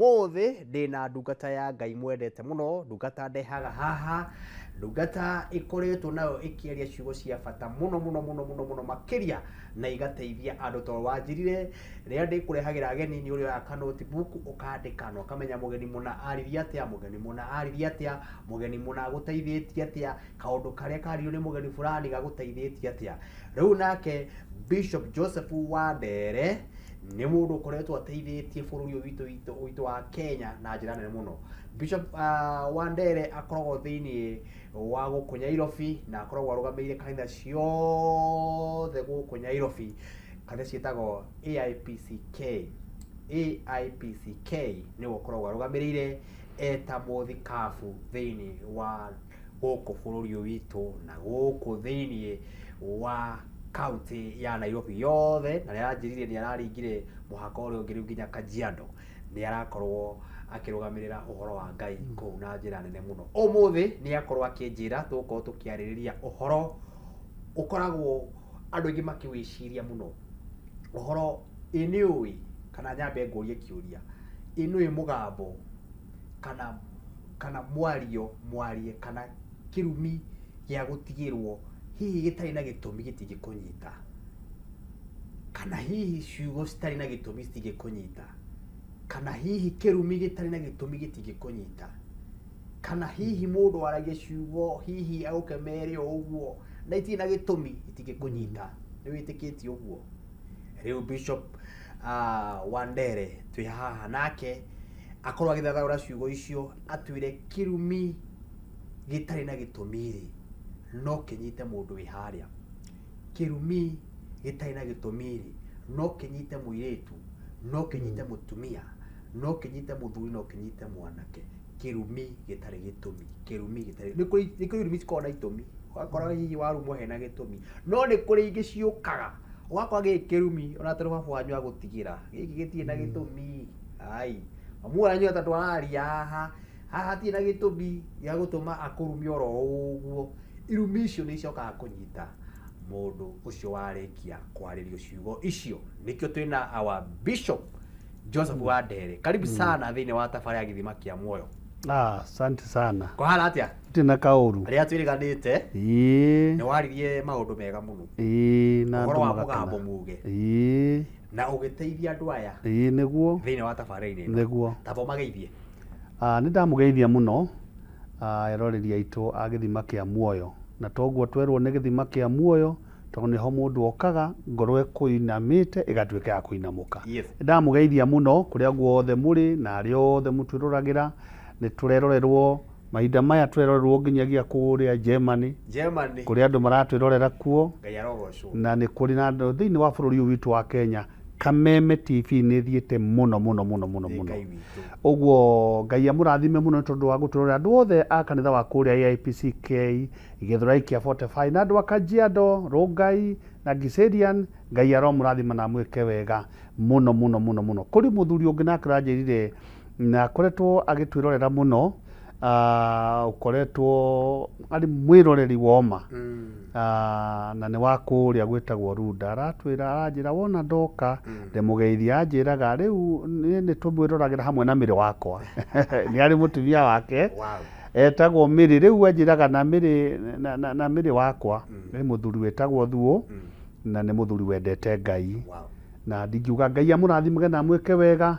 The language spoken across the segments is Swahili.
Umuthi ndina ndungata ya Ngai mwendete muno, ndungata ndehaga haha, ndungata ikoretwo nayo ikiaria ciugo cia bata muno makiria na igateithia andu to wanjirire ria ndikurehagira ageni ni uri aka notebook ukandika no kamenya mugeni muna ariria atia, mugeni muna ariria atia, mugeni muna guteithĩtie atia, kaundu karia kario ni mugeni fulani gaguteithĩtie atia. Riu nake Bishop Joseph Wandere ni mundu ukoretwo ateithĩtie bururi witu wa Kenya na njira nene muno. Bishop Wandere akoragwo thiini wa guku Nairobi na akoragwo arugameire kanitha ciothe guku Nairobi, kanitha cietagwo AIPCK ni gukoragwo arugameire eta muthikabu thiini wa guku bururi witu na guku thiini wa county ya Nairobi yothe, na niranjirire ni araringire muhaka uri ungi nginya Kajiado, ni arakorwo akirugamirira uhoro wa Ngai kuu na njira nene muno. Umuthi ni akorwo akinjira tuko tukiaririria uhoro ukoragwo andu ingi makiwiciria muno, uhoro iniui kana nyambe ngurie kiuria inui mugambo kana mwarie kana kirumi gia gutigirwo hihi gitari na gitumi gitigikunyita, kana hihi ciugo citari na gitumi citigikunyita, kana hihi kirumi gitari na gitumi gitigikunyita, kana hihi mundu aragia ciugo hihi aukemere uguo na itina na gitumi itigikunyita, ni witikiti uguo. Riu Bishop Wandere twi haha nake akorwo agithathaura ciugo icio atwire kirumi gitari na gitumi no kinyite mundu wi haria, kirumi gitari na gitumi no kinyite muiretu, no kinyite mutumia, no kinyite muthuri, no kinyite mwanake. Kirumi gitari gitumi, kirumi gitari ni kuri kirumi cikona itumi, wakora hihi warumwo hena gitumi, no ni kuri ingi ciukaga wakora kirumi ona toro baba wanyu agutigira giki gitie na gitumi. Ai amuanyu atatu araria haha tie na gitumi ya gutuma akurumia oro uguo. Irumi icio ni icokaga kunyita mundu ucio warikia kwaririo ciugo icio. Nikio twina our Bishop Joseph Wandere, karibu sana thiini wa tafari ya githima kia muoyo. Asante sana. Kwa hala atia? Tina kauru. Aria twiriganite? Ni waririe maundu mega muno. Na ndo mugambo muge. Na ugiteithia andu aya. Niguo. Thiini wa tafari ino. Niguo. Tabo mageithie. Ni ndamugeithia muno. Eroreri aitu a githima kia muoyo. Na toguo twerwo ni githima kia muoyo tondu niho mundu okaga ngoro ekuinamite igatuika ya kuinamuka. Ndamugeithia muno kuria guothe muri na ario othe mutwiruragira. Ni turerorerwo mahinda maya turerorerwo nginyagia kuria Germany kuria andu maratwirorera kuo, na ni kuri na andu thiini wa bururi witu wa Kenya. Kameme TV ni thiete muno uguo Ngai amurathime muno tondu wa guturora andu othe a kanitha wa kuria AIPCK Githurai kia 45 na andu a Kajiado, Rongai na Giserian. Ngai aromurathima na mwike wega muno kuri muthuri ungi na kranjirire na koretwo agitwirorera muno. Ukoretwo ari mwiroreri woma na ni wa kuria gwitagwo Ruda, aratwira aranjira wona ndoka ndemugeithia, anjiraga riu ni tumwiroragera hamwe na miri wakwa. Ni ari mutumia wake etagwo Miri, riu anjiraga na miri wakwa ni muthuri wetagwo Thuo na ni muthuri wendete Ngai. Na ndingiuga Ngai amurathimage na mwike wega.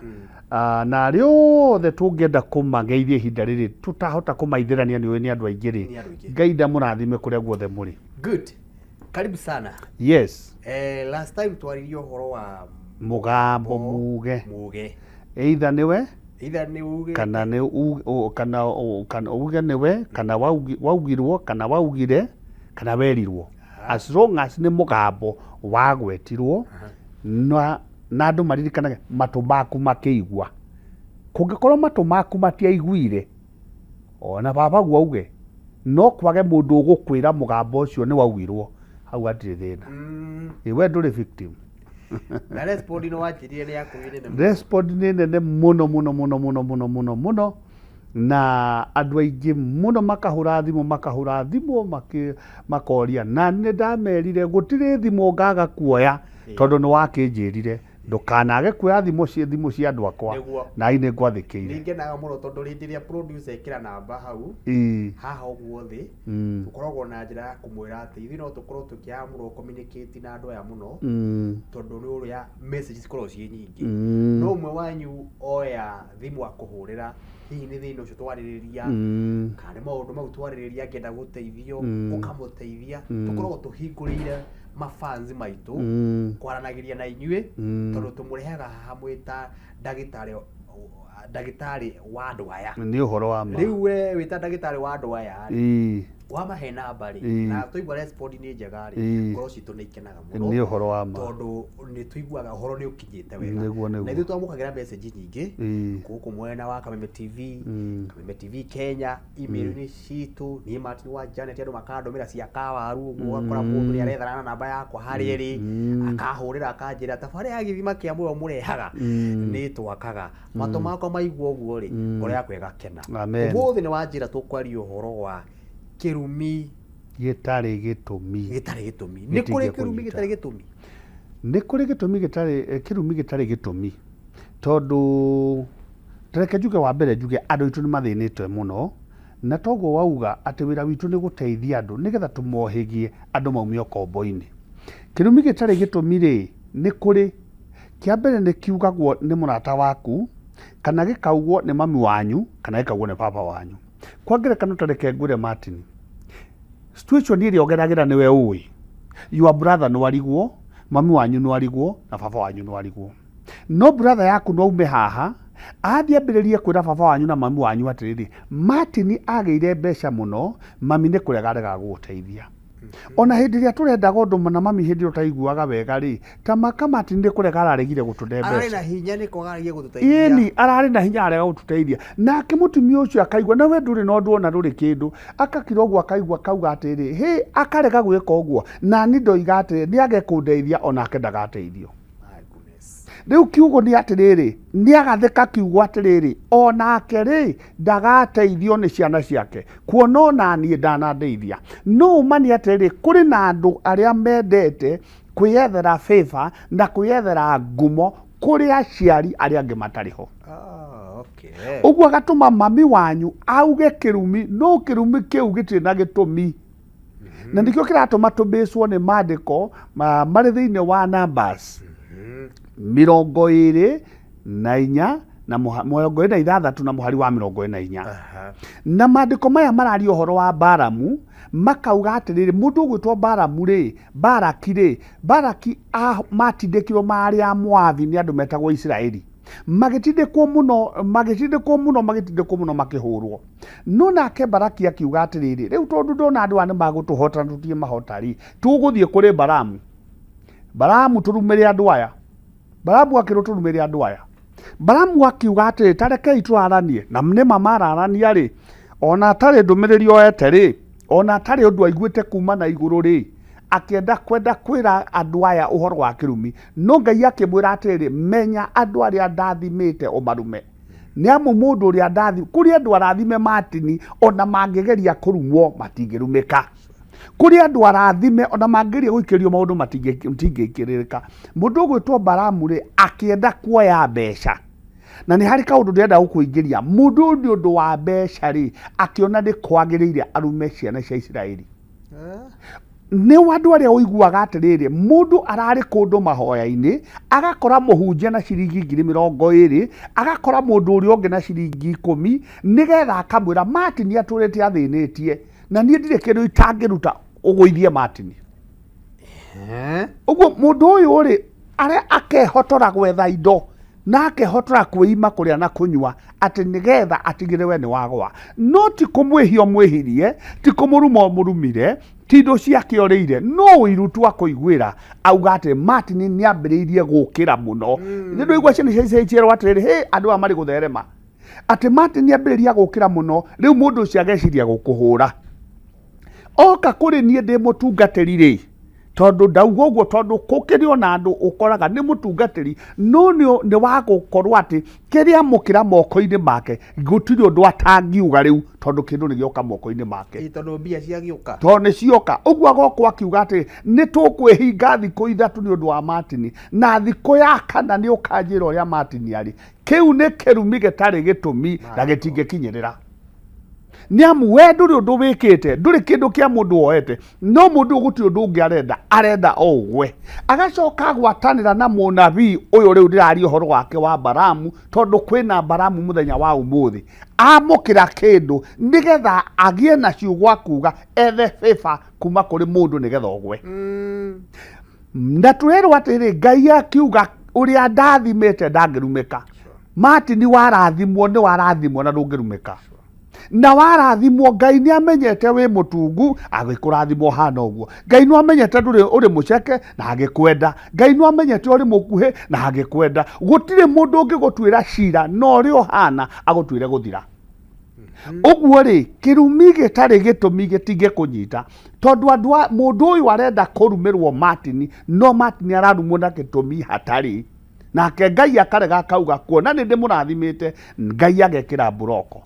Na riothe tungienda kumageithia ihinda riri tutahota kumaithirania ni andu aingi ri, Ngai ndamurathime kuria guothe muri. Good. Karibu sana. Yes. Last time twaririo horo wa mugambo muge. Either niwe uge kana ni kana uge niwe kana waugirwo kana waugire kana werirwo. As long as ni mugambo wagwetirwo na andu maririkanaga matu maku makiigua. Kungikorwo matu maku matiaiguire ona baba guauge no kwage mundu ugukwira mugambo ucio ni waugirwo, hau atiri thina. Iwe nduri victim. Na respond no wajirire ni yakuire ne. Respond ni nene muno na andu aingi muno makahura thimu makoria, na ni ndamerire gutiri thimu ngaga kuoya tondu ni wakinjirire ndukanage kuoya thimũ cia andũ akwa na ine ngwathĩkĩire. Nĩngenaga mũno tondũ hĩndĩ ĩrĩa producer ekĩra namba hau haha ũguo thĩ tũkoragwo na njĩra ya kũmwĩra atĩ ithuĩ no tũkorwo tũkĩamũrwo communicate na andũ aya mũno tondũ nĩ ũrĩa message cikoragwo ciĩ nyingĩ. No ũmwe wanyu oya thimũ akũhũrĩra hihi nĩ thĩna ũcio twarĩrĩria kana nĩ maũndũ mau twarĩrĩria angĩenda gũteithio ũkamũteithia. Tũkoragwo tũhingũrĩire mafans maitũ kwaranagĩria na inyuĩ tondũ tũmũrehaga haha mwĩta ndagĩtarĩ wa andũ aya. Nĩ ũhoro wa ma. Rĩu we wĩta ndagĩtarĩ wa andũ aya wamahe namba rĩ na tũigua respond nĩ njega rĩ ngoro citũ nĩ ikenaga mũno. Nĩ ũhoro wa ma tondũ nĩ tũiguaga ũhoro nĩ ũkinyĩte wega na ithuĩ twamũkagĩra message nyingĩ gũkũ mwena wa Kameme TV, Kameme TV Kenya, email-inĩ citũ niĩ Martin wa Janet andũ makandũmĩra cia kawaru ũguo ũgakora mũndũ nĩ arethana na namba yakwa harĩa ĩrĩ akahũrĩra akanjĩra tabarĩ ya gĩthima kĩa muoyo mũrehaga nĩ twakaga matũ makwa maigua ũguo rĩ ngoro yakwa ĩgakena. Ũmũthĩ nĩ wanjĩra tũkwaria ũhoro wa kĩrumi gĩtarĩ gĩtũmi. Nĩ kũrĩ kĩrumi gĩtarĩ gĩtũmi? Nĩ kũrĩ kĩrumi gĩtarĩ gĩtũmi tondũ reke njuge wa mbere njuge andũ aitũ nĩ mathĩnĩtwe mũno na toguo wauga atĩ wĩra witũ nĩ gũteithia andũ nĩgetha tũmohĩgie andũ maumie ũkombo-inĩ. Kĩrumi gĩtarĩ gĩtũmi rĩ nĩ kũrĩ kĩa mbere nĩ kiugagwo nĩ mũrata waku kana gĩkaugwo nĩ mami wanyu kana gĩkaugwo nĩ baba wanyu. Kwa ngerekano ta reke ngwĩre Martin, situation ĩrĩa ũgeragĩra nĩwe ũĩ. Your brother nĩ warigwo, mami wanyu nĩ warigwo na baba wanyu nĩ warigwo. No brother yaku no ume haha athiĩ ambĩrĩrie kwĩra baba wanyu na mami wanyu atĩrĩrĩ Martin agĩire mbeca mũno, mami nĩ kũrega arega gũgũteithia. Ona hĩndĩ ĩrĩa tũrendaga ũndũ mũna mami hĩndĩ ĩyo taiguaga wega rĩ ta maka Martin nĩ kũrega araregire gũtũhe mbeca. Ararĩ na hinya nĩ kwagaragia gũtũteithia. Ĩni ararĩ na hinya arega gũtũteithia. Nake mũtumia ũcio akaigua na we ndũrĩ na ũndũ ona ndũrĩ kĩndũ akakira ũguo akaigua kauga atĩrĩ hĩ akarega gwĩka ũguo na ni ndoiga atĩrĩ nĩ age kũndeithia onake ndagateithio. Rĩu kiugo nĩ atĩrĩrĩ nĩ agatheka kiugo atĩrĩrĩ onake rĩ ndagateithio nĩ ciana ciake kuona ona niĩ ndanadeithia. No mani atĩrĩrĩ kũrĩ na andũ arĩa mendete kwĩyethera favor na kwĩyethera ngumo kũrĩ aciari arĩa angĩ matarĩ ho. Ũguo agatũma mami wanyu auge kĩrumi no kĩrumi kĩu gĩtirĩ na gĩtũmi. Na nĩkĩo kĩratũma tũbĩcwo nĩ maandĩko marĩ thĩinĩ wa Numbers 24 na 26 na mũhari wa 24. Na maandĩko maya mararia ũhoro wa Balamu makauga atĩrĩrĩ mũndũ ũgwĩtwo Balamu rĩ Balaki matindĩkirwo marĩ a Moabi nĩ andũ metagwo Isiraeli. Magĩtindĩkwo mũno makĩhũrwo. No nake Balaki akiuga atĩrĩrĩ rĩu tondũ ndona andũ aya nĩ magũtũhota na tũtirĩ mahotari tũgũthiĩ kũrĩ Balamu tũrumĩre andũ aya. Balamu akĩrwo tũrumĩre andũ aya. Balamu akiuga atĩrĩ tarekei tũaranie na nĩma mararania rĩ ona atarĩ ndũmĩrĩri oete rĩ ona atarĩ ũndũ aiguĩte kuma na igũrũ rĩ akĩenda kwĩra andũ aya ũhoro wa kĩrumi. No Ngai akĩmwĩra atĩrĩ menya andũ arĩa ndathimĩte ũmarume. Nĩ amu mũndũ ũrĩa kũrĩ andũ arathime Martin ona mangĩgeria kũrumwo matingĩrumĩka. Kũrĩ andũ arathime ona mangĩgeria gũikĩrio maũndũ matingĩkĩrĩka. Mũndũ ũgwĩtwo Balamu rĩ akĩenda kuoya mbeca na nĩ harĩ kaũndũ ndĩrenda gũkũingĩria. Mũndũ nĩ ũndũ wa mbeca rĩ akĩona nĩ kwagĩrĩire arume ciana cia Isiraeli. Nĩ andũ arĩa ũiguaga atĩrĩrĩ mũndũ ararĩ kũndũ mahoya-inĩ agakora mũhunjia na ciringi 20,000 agakora mũndũ ũrĩa ũngĩ na ciringi 10 nĩgetha akamwĩra Martin atũrĩte athĩnĩtie na niĩ ndirĩ kĩndũ itangĩruta ũgũithie Martin. Ũguo mũndũ ũyũ rĩ arĩa akehotora gwetha indo na akehotora kwĩima kũrĩa na kũnyua atĩ nĩgetha atigĩre we nĩ wagwa. No ti kũmwĩhia mwĩhirie ti kũmũruma mũrumire ti indo ciake orĩire no ũiru tu akũiguĩra auga atĩ Martin nĩ ambĩrĩirie gũkĩra mũno. Nĩ ndũigua ciana ciacerwo atĩrĩrĩ hĩ andũ aya marĩ gũtherema atĩ Martin nĩ ambĩrĩirie gũkĩra mũno rĩu mũndũ ũcio ageciria gũkũhũra. Oka kũrĩ niĩ ndĩ mũtungatĩri rĩ tondu ndauga uguo tondu kukiri ona andu ukoraga ni mutungatiri no ni wa gukorwo ati kiria mukira moko-ini make gutiri undu atangiuga riu tondu kindu ni gioka moko-ini make tondu mbia cia giuka tondu ni cioka uguo agokwo akiuga ati ni tukwihinga thiku ithatu ni undu wa Martin na thiku ya kana ni ukanjira uria Martin ari kiu ni kirumi gitari gitumi na gitingikinyirira niamu we nduri undu wikite nduri kindu kia mundu woete no mundu guti undu ungi arenda ogwe agacoka gwatanira na munabii uyu riu ndirari uhoro wake wa Baramu tondu kwina Baramu muthenya wa umuthi amukira kindu nigetha agie na ciugwa kuga ethe favor kuma kuri mundu nigetha ogwe na turerwo atiri Ngai akiuga uria ndathimite ndangirumika Martin warathimwo ni warathimwo na ndungirumika na warathimwo Ngai ni amenyete wi mutungu agikurathimwo hana uguo Ngai ni amenyete nduri uri muceke na agikwenda Ngai ni amenyete uri mukuhe na agikwenda gutire mundu ungigutwira cira no ri ohana agutwire guthira uguo ri kirumi gitari gitumi gitige kunyita tondu mundu uyu arenda kurumirwo Martin no Martin ararumwo na gitumi hatari nake Ngai akarega akauga kuona ni ndimurathimite Ngai agekira buroko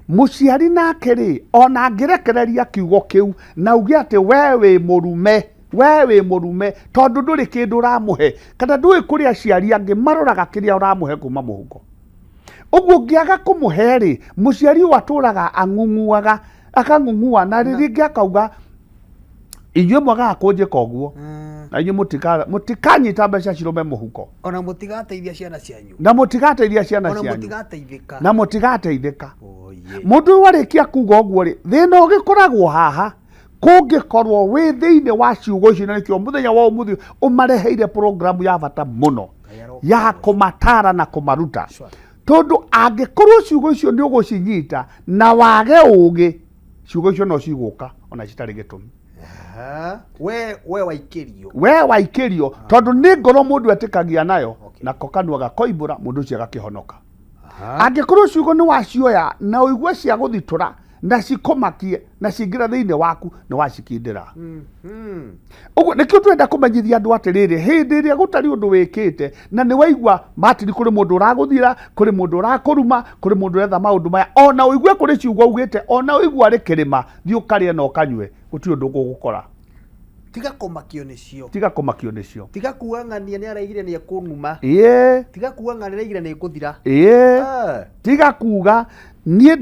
muciari nake ri ona ngirekereria kiugo kiu na ugi ati we wi murume tondu nduri kindu uramuhe kana ndui kuria ciari angi maroraga kiria uramuhe kuma muhuko uguo ngiaga kumuhe ri muciari waturaga ang'ung'uaga akang'ung'ua na ringi akauga inyue mwagaga kunjika uguo na inyue mutikanyita mbeca cirume muhuko ona mutigateithia ciana cianyu na mutigateithia ciana cianyu ona mutigateithika na mutigateithika mundu warikia kuga uguo ri thina ugikoragwo haha kungikorwo wi thiini wa ciugo ici na nikio muthenya wa umuthi umareheire programu ya bata muno ya kumatara na kumaruta tondu angikorwo ciugo icio ni ugucinyita na wage ugi ciugo icio no ciguka ona citari gitumi we waikirio tondu ni ngoro mundu etikagia nayo na kokanua gakoimbura mundu ucio agakihonoka angikorwo ciugo ni wacioya na uigue cia guthitura na cikomakie na cingira thiini waku ni wacikindira uguo nikio twenda kumenyithia andu atiriri hindi iria gutari undu wikite na ni waigua Martin kuri mundu uraguthira kuri mundu urakuruma kuri mundu uretha maundu maya ona uigue kuri ciugo ugite ona uigue ari kirima thiu karie na ukanywe guti undu gugukora tiga komakio nicio tiga kuang'ania ni araigire ni ekunuma tiga kuang'ania araigire ni ekuthira tiga kuga nie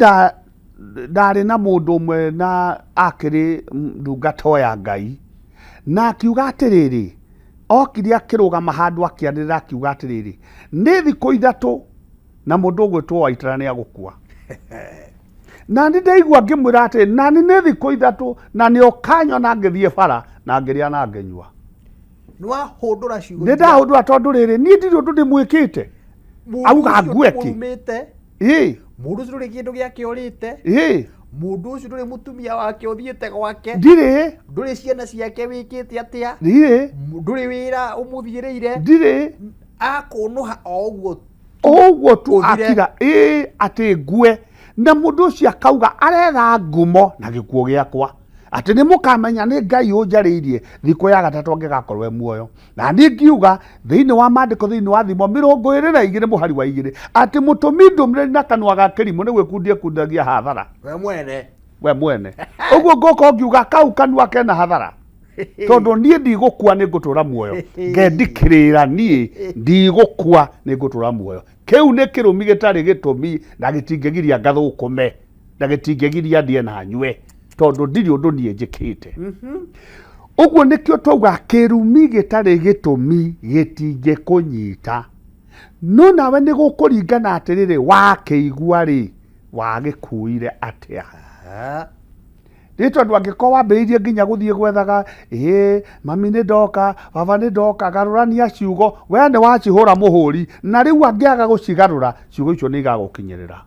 ndari na mundu umwe na akiri ndungata ya Ngai na akiuga atiriri okiri akirugama handu akianirira akiuga atiriri ni thiku ithatu na mundu ugwitwo Waitara ni agukua na ndi ndaigua ngimwira ati na ni thiku ithatu na ni okanyo na ngithie bara na ngiria na ngenyua nwa hudura ciugo ni ndahudura tondu riri ni ndiri undu ndimwikite auga ngweki mundu ucio nduri kindu giake urite mundu ucio nduri mutumia wake uthiite gwake nduri ciana ciake wikite atia nduri wira umuthiriire akunuha oguo tu akira ati ngue na mundu ucio akauga aretha ngumo na gikuo giakwa ati ni mukamenya ni Ngai unjariirie thiku ya gatatu angigakorwe muoyo na ni ngiuga thiini wa mandiko thiini wa thimo 22 muhari wa 2 ati mutumi ndumire na kanwa ga kirimu ni gwikundie kundagia hathara we mwene uguo ngoko ngiuga kau kanwa kena hathara tondu nie ndigukua ni ngutura muoyo ngendikirira nie ndigukua ni ngutura muoyo kiu ni kirumi gitari gitumi na gitingegiria ngathukume na gitingegiria ndie na nywe tondu ndiri undu nie njikite uguo nikio twauga kirumi gitari gitumi gitinge kunyita no nawe ni gukuringana atiriri wakiigua ri wagikuire atia ni tondu angiko wambiriirie nginya guthie gwethaga mami ni ndoka baba ni ndoka garurania ciugo we ni wacihura muhuri na riu angiaga gucigarura ciugo icio ni igagukinyirira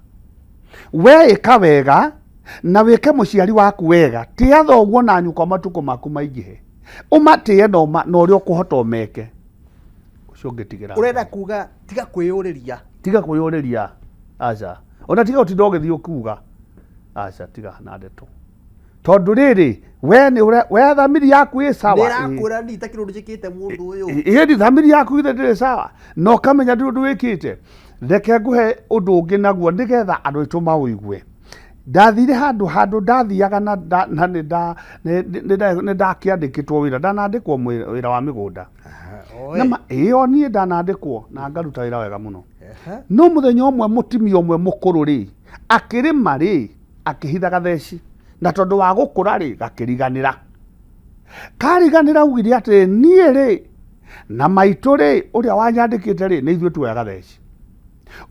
we ikawega na wike muciari waku wega tia thoguo na nyuka matuko maku maingihe umatie no ri ukuhota umeke ucio ngitigira urenda kuga tiga kwiyuriria aca ona tiga utinda ugithii ukuga aca tiga na ndeto tondu riri we thamiri yaku ĩ sawa ndĩrakwĩra ndita kĩrũndũ njĩkĩte mũndũ ũyũ ĩhĩndi thamiri yaku ithe ndĩrĩ sawa no ũkamenya ndĩ ũndũ wĩkĩte reke ngũhe ũndũ ũngĩ naguo nĩgetha andũ aitũ maũigue ndathire handũ ndathiaga na nĩ ndakĩandĩkĩtwo wĩra ndanandĩkwo wĩra wa mĩgũnda ĩyo niĩ ndanandĩkwo na ngaruta wĩra wega mũno no mũthenya ũmwe mũtimia ũmwe mũkũrũ rĩ akĩrĩma rĩ akĩhitha gatheci na tondũ wa gũkũra rĩ gakĩriganĩra kariganĩra ugire atĩ niĩ rĩ na maitũ rĩ ũrĩa wanyandĩkĩte rĩ nĩ ithuĩ tuoya gatheci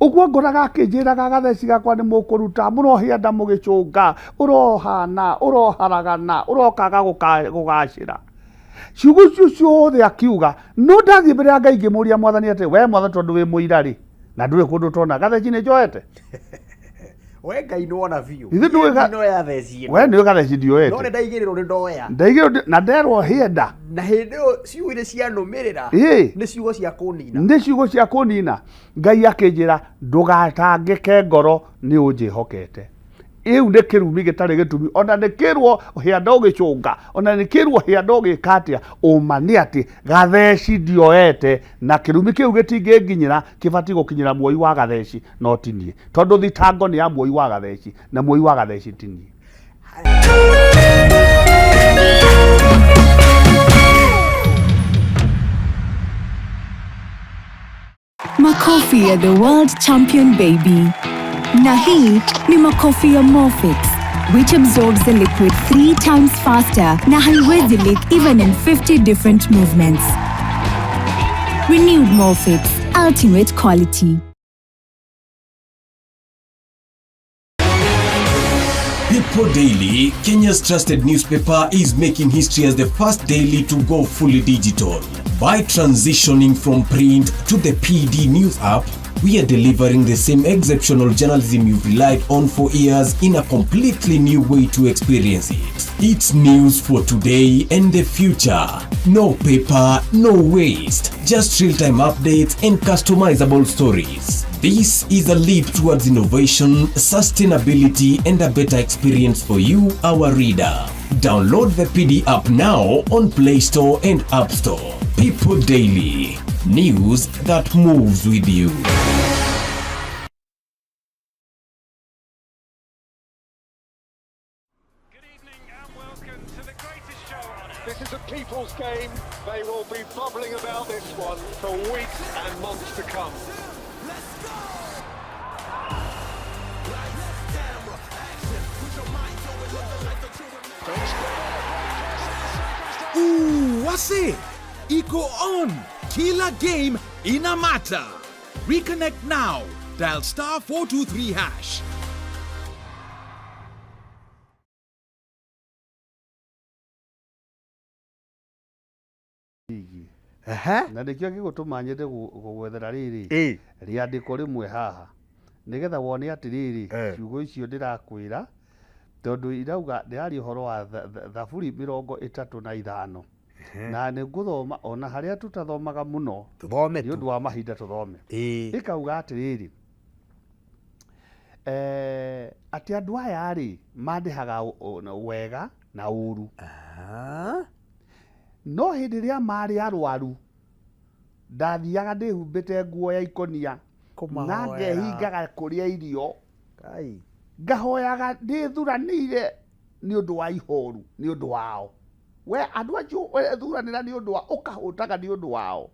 ũguo ngoraga akĩnjĩraga gatheci gakwa nĩ mũkũruta mũrohia nda mũgĩcũnga ũrohana ũroharagana ũrokaga gũgacĩra ciugo icio ciothe akiuga no ndathiĩ mbere ya Ngai ngĩmũria Mwathani atĩ we Mwathani tondũ wĩ mũira rĩ na ndũrĩ kũndũ tona gatheci nĩ njoete we Ngai nĩwona biũ we nĩwe gatheci ndioete no nĩ ndaigĩrĩrwo nĩ ndoya na nderwo hĩenda na hĩndĩ ĩyo ciugo iria cianũmĩrĩra nĩ ciugo cia kũnina nĩ ciugo cia kũnina Ngai akĩnjĩra ndũgatangĩke ngoro nĩ ũnjĩhokete iu nĩ kĩrumi gĩtarĩ gĩtumi ona nĩ kĩrwo hĩanda ũgĩcũnga ona nĩ kĩrwo hĩanda ũgĩka atĩa ũma nĩ atĩ gatheci ndioete na kĩrumi kĩu gĩtingĩnginyĩra kĩbatiĩ gũkinyĩra muoi wa gatheci no ti niĩ tondũ thitango nĩ ya muoi wa gatheci na muoi wa gatheci ti niĩ. Makofi ya the world champion baby. Na hii ni makofi ya Morphix, which absorbs the liquid 3 times faster na haiwezi leak even in 50 different movements. Renewed Morphix, ultimate quality. People Daily, Kenya's trusted newspaper, is making history as the first daily to go fully digital. By transitioning from print to the PD News app, we are delivering the same exceptional journalism you've relied on for years in a completely new way to experience it. It's news for today and the future. No paper, no waste. Just real-time updates and customizable stories. This is a leap towards innovation, sustainability, and a better experience for you, our reader. Download the PD app now on Play Store and App Store. People Daily. News that moves with you. Good evening and welcome to the greatest show on earth. This is a people's game. They will be bubbling about this one for weeks and months to come. Let's go! Lights, camera, action. Put your mind on it, let the lights Ooh, wase! Iko on! Kila game inamata. Reconnect now. Dial star 423 hash. na ndĩkĩo gĩgũtũma nyende gũgwethera rĩrĩ rĩandĩko rĩmwe haha nĩgetha wone atĩrĩrĩ ciugo icio ndĩrakwĩra tondũ irauga ndĩraria ũhoro wa Thaburi 35 na nĩ ngũthoma ona harĩa tutathomaga mũno tuthome nĩ ũndũ wa mahinda tuthome ĩkauga atĩrĩrĩ atĩ andũ aya rĩ mandĩhaga wega na ũru no hĩndĩ ĩrĩa marĩ arwaru ndathiaga ndĩhumbĩte nguo ya ikonia na ngehingaga kũrĩa irio ngahoyaga ndĩthuranĩire nĩ ũndũ wa ihoru nĩ ũndũ wao we andũ acio thuranĩra nĩ ũndũ wa ũkahũtaga nĩ ũndũ wao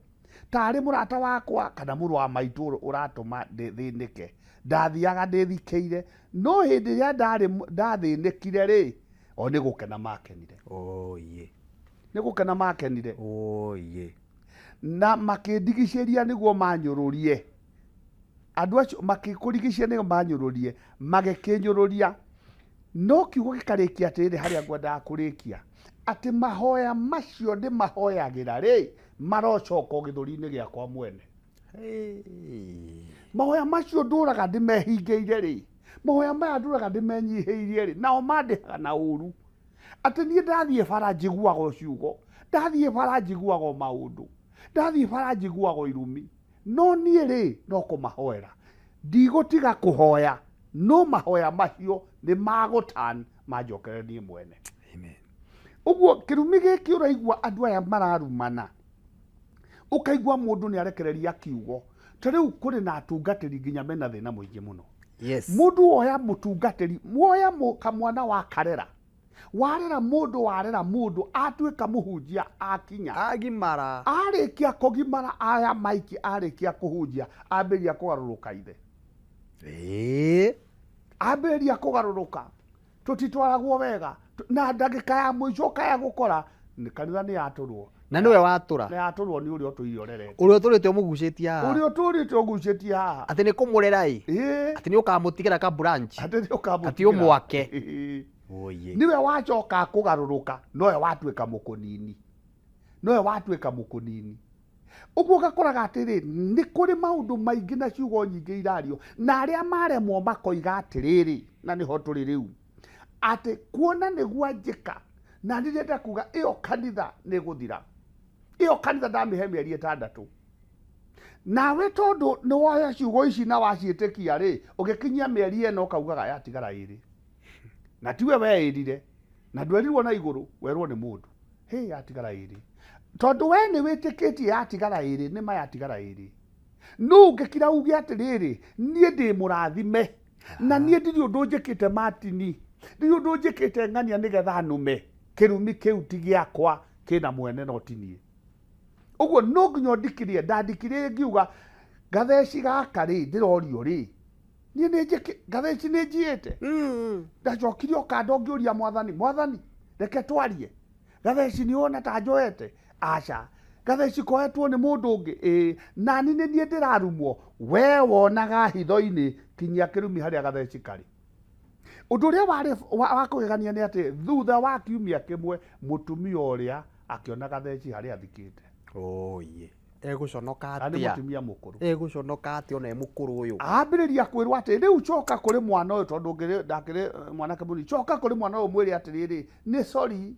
tarĩ mũrata wakwa kana mũrũ wa maitũ ũratũma thĩnĩke ndathiaga ndĩthikĩire no hĩndĩ ĩrĩa ndathĩnĩkire rĩ o nĩ gũkena makenire nĩ gũkena makenire na makĩndigicĩria nĩguo manyũrũrie andũ acio makĩkũrigicĩria nĩguo manyũrũrie magĩkĩnyũrũria no kiugo gĩkarĩkia atĩrĩrĩ harĩa ngwendaga kũrĩkia atĩ mahoya macio ndĩmahoyagĩra rĩ marocoka gĩthũri-inĩ gĩakwa mwene mahoya macio ndũraga ndĩmehingĩire rĩ mahoya maya ndũraga ndĩmenyihĩirie rĩ nao mandĩhaga na ũru atĩ niĩ ndathiĩ bara njiguaga ciugo ndathiĩ bara njiguaga maũndũ ndathiĩ bara njiguaga irumi no niĩ rĩ no kũmahoera ndigũtiga kũhoya no mahoya macio nĩ magũtani manjokerere niĩ mwene Amen. Uguo kirumi giki uraigua andu aya mararumana ukaigua mundu ni arekereria kiugo tariu kuri na atungatiri nginya mena thina muingi muno. Yes. Mundu oya mutungatiri muoya kamwana wa karera warera mundu atuika muhunjia akinya Agimara. arikia kugimara aya maiki arikia kuhunjia ambiria kugaruruka ithe ambiria kugaruruka tutitwaragwo wega na ndagika ya mwico kaya gukora ni kanitha ni yaturwo Na niwe watura. na yaturwo ni uri otuiorerete Uri oturite umugucitie haha. uri oturite ogucitie haha Ati ni kumurera ati ni ukamutigira ka branch. ati ni ukamutigira ati umwake. Oye. Niwe wacoka kugaruruka nowe watuika mukunini uguo gakoraga atiri ni kuri maundu maingi na ciugo nyingi irario na aria maremwo makoiga atiriri na niho turi riu ati kuona niguo njika na ndirenda kuga iyo kanitha ni guthira iyo kanitha ndamihe mieri 6 nawe tondu ni woya ciugo ici na waciitikia ri ugikinyia mieri eno kaugaga yatigara iri na tiwe weirire na ndwerirwo na iguru werwo ni mundu yatigara iri tondu we ni witikitie yatigara iri ni ma yatigara iri no ngikira uge atiriri nie ndi murathime na nie ndiri undu njikite Martini ndiri undu njikite ng'ania nigetha nume kirumi kiu ti giakwa kina mwene no tinie uguo no nginya ndikirie ndandikirie ngiuga gatheci gaka ri ndirorio ri nie ni njiki gatheci ni njiite ndacokirie okanda ngiuria mwathani reke twarie gatheci ni ona ta njoete aca gatheci koetwo ni mundu ungi nani ni nie ndirarumwo we wonaga hitho-ini kinyia kirumi haria gatheci kari undu uria wa kugegania ni ati thutha wa kiumia kimwe mutumia uria akiona gatheci haria thikite Oye. Eguconoka ani atia. mutumia mukuru Eguconoka atia ona mukuru uyu. ambiriria kwirwo ati riu coka kuri mwana uyu tondu ndakiri mwanake muni coka kuri mwana uyu mwiri atiriri ni sorry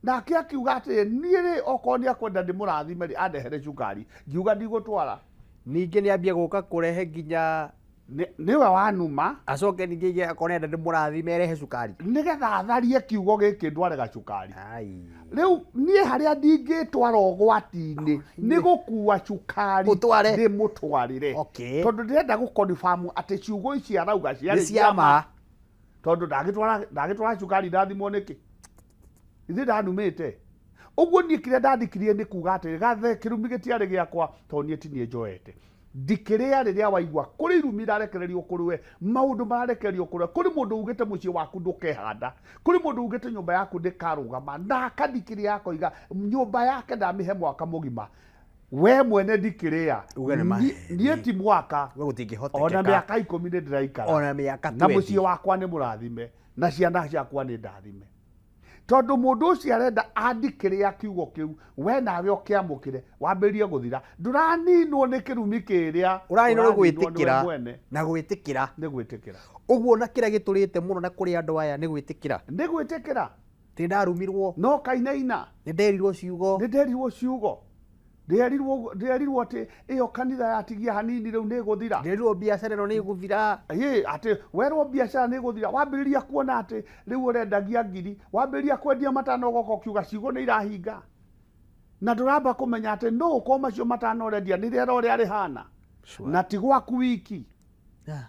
nake akiuga ati nie ri okorwo ni akwenda ndimurathime ri andehere cukari ngiuga ndigutwara Ningi ni ambie guka kurehe nginya niwe wanuma acoke ningi akonenda ndimurathime rehe cukari. nigetha atharie kiugo giki ndware gacukari Ai. riu nie haria ndingitwara ugwati-ini ni gukua cukari Utware. ndimutwarire Okay. tondu ndirenda gukonfirm ati ciugo ici arauga Ni ciama. tondu ndagitwara cukari ndathimwo niki ithi ndanumite uguo nie kiria ndandikirie ni kuga ati gathe kirumi gitiari giakwa tondu nie tinie njoete ndikiria riria waigua kuri irumi irarekererio kuri we maundu mararekererio kuri kuri mundu ugite mucii waku ndukehanda kuri mundu ugite nyumba yaku ndikarugama na akadikiria akoiga nyumba yake ndamihe mwaka mugima we mwene ndikiria Uge ni maheni. nie ti mwaka We gutingihoteka. ona miaka 10 ni ndiraikara Ona miaka na 20. mucii wakwa ni murathime na ciana ciakwa ni ndathime tondu mundu ucio arenda andikiria kiugo kiu we nawe ukiamukire wambirie guthira nduraninwo ni kirumi kiria Uraninwo ni uraninwo gwitikira niwe mwene na gwitikira. ni gwitikira Uguo na kiria giturite muno na kuri andu aya ni gwitikira. ni gwitikira Ti ndarumirwo. no kainaina Ni nderirwo ciugo. ni nderirwo ciugo nderirwo ati iyo kanitha yatigia hanini riu ni guthira Nderirwo biacara ino ni guthira. ati werwo biacara ni guthira wambiriria kuona ati riu urendagia ngiri wambiriria kwendia matano goko kiuga ciugo ni irahinga na nduramba kumenya ati no uko macio matano urendia ni rero uria rihana na ti gwaku wiki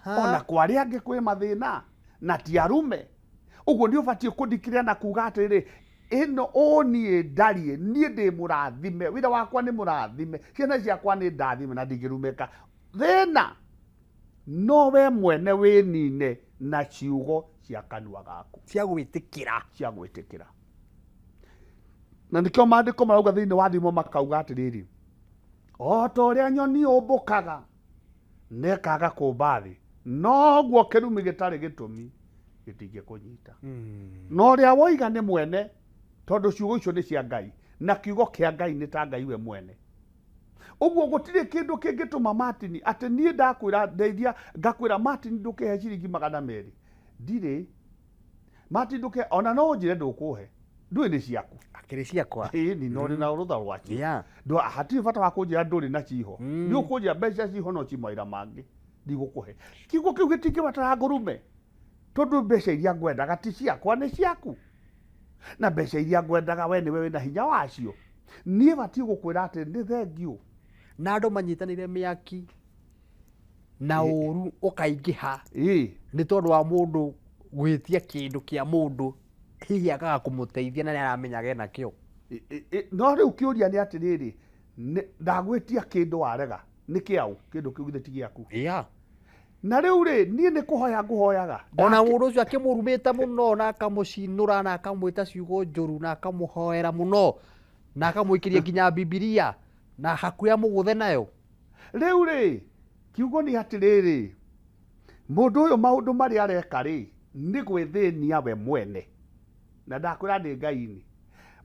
ona kwari angi kwi mathina na ti arume uguo ni ubatie kundikiria na kuga atiri ino nie ndarie nie ndi murathime wira wakwa ni murathime ciana ciakwa ni ndathime na ndingirumika thina no we mwene winine na ciugo cia kanua gaku Cia gwitikira. cia gwitikira na nikio maandiko marauga thiini wa thimo makauga atiriri o ta uria nyoni umbukaga nekaga kumba thi noguo kirumi gitari gitumi gitingikunyita no ria woiga ni mwene tondu ciugo icio ni cia Ngai na kiugo kia Ngai ni ta Ngai we mwene uguo gutire kindu kingituma Martin ati nie ndakwira ndeithia ngakwira Martin ndukihe ciringi 200 ndire Martin nduke ona no njire ndukuhe ndui ni ciaku Akiri ciakwa. ni no ni na urutha rwaci Yeah. ndo hatiri bata wa kunjira nduri na ciho ni ukunjira mbeca ciho no cimaira mangi ndigũkũhe kiugo kiu gĩtingĩbatara ngũrũme tondu mbeca iria ngwendaga ti ciakwa nĩ ciaku na mbeca iria ngwendaga we niwe wina hinya wacio niĩ batiĩ gũkwĩra atĩ nĩ thengiũ na andũ manyitanĩire mĩaki na ũru ũkaingĩha nĩ tondũ wa mũndũ gwĩtia kĩndũ kĩa mũndũ hihi akaga kũmũteithia na nĩaramenyaga ena kĩo. No rĩu kĩũria nĩ atĩrĩrĩ, ndagwĩtia kĩndũ warega nĩ kĩaũ kĩndũ kĩu githĩ ti gĩaku? Na rĩu rĩ niĩ nĩ kũhoya ngũhoyaga ona mũndũ ũcio akĩmũrumĩte mũno na akamũcinũra na akamwĩta ciugo njũru na akamũhoera mũno na akamũikĩria nginya Bibilia na hakuhĩ amũgũthe nayo. Rĩu rĩ kiugo nĩ atĩrĩrĩ, mũndũ ũyũ maũndũ marĩa areka rĩ nĩ gwĩthĩnia we mwene, na ndakwĩra ndĩ Ngai-inĩ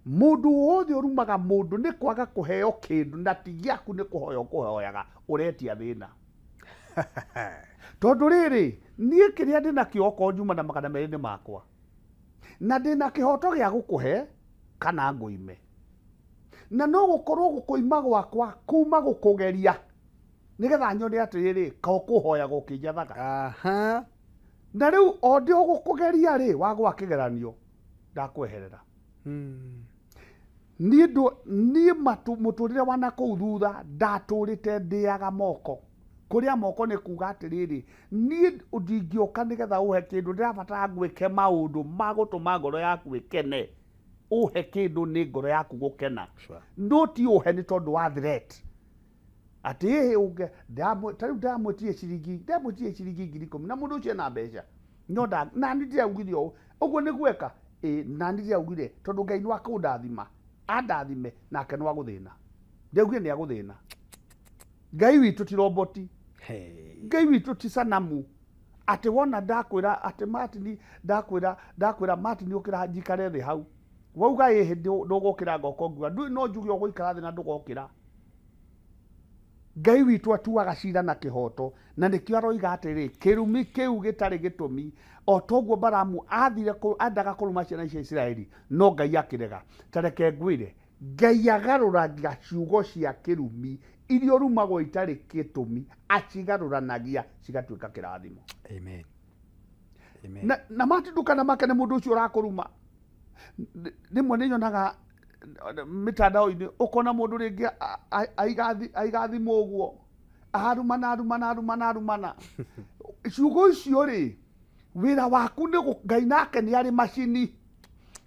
mũndũ wothe ũrumaga mũndũ nĩ kwaga kũheo kĩndũ na ti gĩaku nĩ kũhoya ũkũhoyaga ũretia thĩna. Tondũ rĩrĩ niĩ kĩrĩa ndĩ nakĩo okorwo njuma na magana merĩ makwa na ndĩ na kĩhoto gĩa gũkũhe kana ngũime, na no gũkorwo gũkũima gwakwa kuma gũkũgeria nĩgetha nyone atĩrĩrĩ ka ũkũhoyaga ũkĩnjathaga. Na rĩu o ndĩ ũgũkũgeria rĩ wagwa kĩgeranio ndakweherera. Niĩ mũtũrĩre wa nakũu thutha ndatũrĩte ndĩaga moko, kũrĩa moko nĩ kuga atĩrĩrĩ niĩ ndingĩũka nĩgetha ũhe kĩndũ, ndĩrabatara ngwĩke maũndũ ma gũtũma ngoro yaku ĩkene. Ũhe kĩndũ nĩ ngoro yaku gũkena, no ti ũhe nĩ tondũ wa threat atĩ ũnge tarĩu ndamwĩtire ciringi 10,000 na mũndũ ũcio ena mbeca no na nĩ ndĩraugire ũũ ũguo nĩ gweka na nĩ ndĩraugire tondũ Ngai nĩ wakũndathima andathime nake nĩ wa gũthĩna. Ndaugire nĩ agũthĩna. Ngai witũ ti roboti, Ngai witũ ti sanamu atĩ wona ndakwĩra atĩ Martin ndakwĩra Martin ũkĩra njikare thĩ hau wauga hĩndĩ ndũgũkĩra ngoko ngiuga no njuge ũgũikara thĩ na ndũgokĩra. Ngai witũ atuaga cira na kĩhoto na nĩkĩo aroiga atĩrĩ kĩrumi kĩu gĩtarĩ gĩtũmi o toguo Baramu athire andaga kũruma ciana cia Isiraeli no Ngai akĩrega. Ta reke ngwĩre Ngai agarũragia ciugo cia kĩrumi iria ũrumagwo itarĩ gĩtũmi acigarũranagia cigatuĩka kĩrathimo. Amen. Na matindũkana makene mũndũ ũcio ũrakũruma. Rĩmwe nĩ nyonaga mitandao-inĩ ũkona mũndũ rĩngĩ aigathimwo ũguo arumana ciugo icio rĩ wĩra waku nĩ Ngai nake nĩ arĩ macini,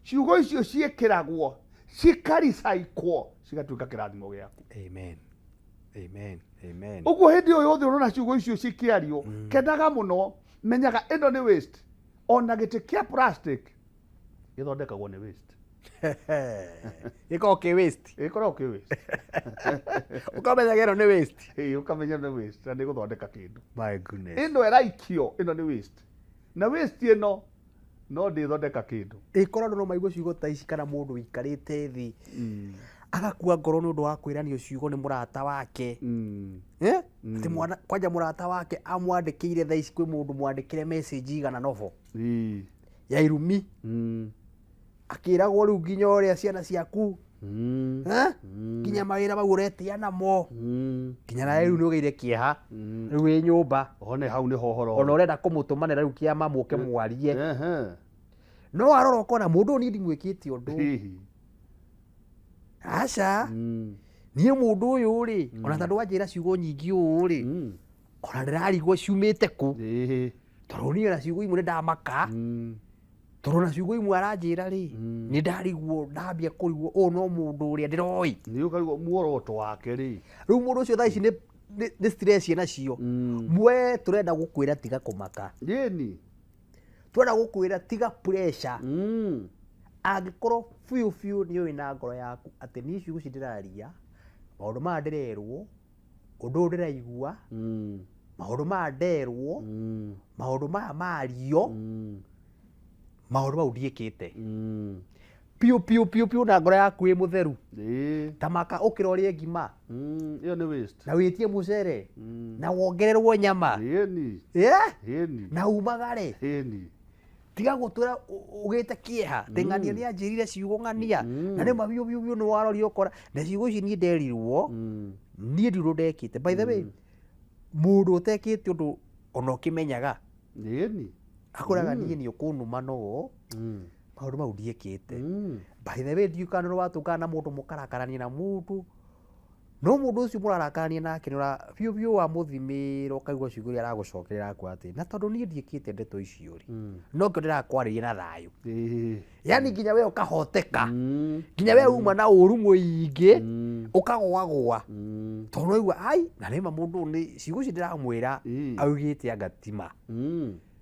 ciugo icio ciĩkĩragwo cikaricaikwo cigatuĩka kĩrathimo gĩaku. Ũguo hĩndĩ o yothe ũrona ciugo icio cikĩario kendaga mũno menyaga ĩno nĩ waste. Ona gĩtĩ kĩa plastic gĩthondekagwo nĩ waste. Gĩkoragwo kĩ waste. Gĩkoragwo kĩ waste. Ũkamenyaga ĩno nĩ waste. Ũkamenya nĩ waste na nĩ gũthondeka kĩndũ. My goodness. Ĩno ĩraikio ĩno nĩ waste. Na waste ĩno no ndĩthondeka kĩndũ. Ĩkorwo andũ no maigue ciugo ta ici kana mũndũ ũikarĩte thĩ agakua ngoro nĩ ũndũ wa kwĩranio ciugo nĩ mũrata wake. Atĩ mwana kwanja mũrata wake amwandĩkĩire thaa ici kwĩ mũndũ mwandĩkĩre message igana novo ya irumi akĩragwo rĩu nginya ũrĩa ciana ciaku nginya mawĩra mau ũretia namo nginya nawe rĩu nĩ ũgeire kĩeha rĩu wĩ nyũmba one hau nĩho ũhoro ona ũrenda kũmũtũmanĩra rĩu kĩama mũke mwarie no warora ũkona mũndũ ũyũ niĩ ndimwĩkĩte ũndũ aca niĩ mũndũ ũyũ rĩ ona tondũ wanjĩra ciugo nyingĩ ũũ rĩ ona ndĩrarigwo ciumĩte kũ tondũ niĩ ona ciugo imwe nĩ ndamaka tondũ na ciugo imwe aranjĩra rĩ nĩ ndarigwo ndambia kũrigwo ũũ no mũndũ ũrĩa ndĩroĩ nĩ ũkarigwo muoroto wake rĩ rĩu mũndũ ũcio thaa ici nĩ stress nacio mwe tũrenda gũkwĩra tiga kũmaka tũrenda gũkwĩra tiga pressure angĩkorwo biũ nĩ ũĩ na ngoro yaku atĩ niĩ ciugo ici ndĩraria maũndũ maya ndĩrerwo ũndũ ũyũ ndĩraigua maũndũ maya nderwo maũndũ maya mario maũndũ mau ndiĩkĩte piũ na ngoro yaku ĩ mũtheru ta maka ũkĩra ũrĩe ngima ĩyo nĩ waste na wĩtie mũcere na wongererwo nyama na umagare tiga gũtũra ũgĩte kĩeha teng'ania nĩ anjĩrire ciugo ng'ania na nĩ mabiũ nĩ warori ũkora na ciugo ici niĩ nderirwo niĩ ndiũndũ ndekĩte. By the way mũndũ ũtekĩte ũndũ ona ũkĩmenyaga akũraga niĩ nĩ ũkũnuma no maundu mau ndiekite by the way ndiukana watukana mundu mukarakarania na mundu no mundu ucio murarakarania nake nora biu wa muthimira ukaigua ciugo ria aragucokerera kwa ati na tondu nie ndiekite ndeto icio ri no kio ndirakwarĩria na thayu yani nginya we ukahoteka nginya we uma na uru muingi ukagwagwa tondu igua ai na nima mundu ni ciugo ici ndiramwira augite agatima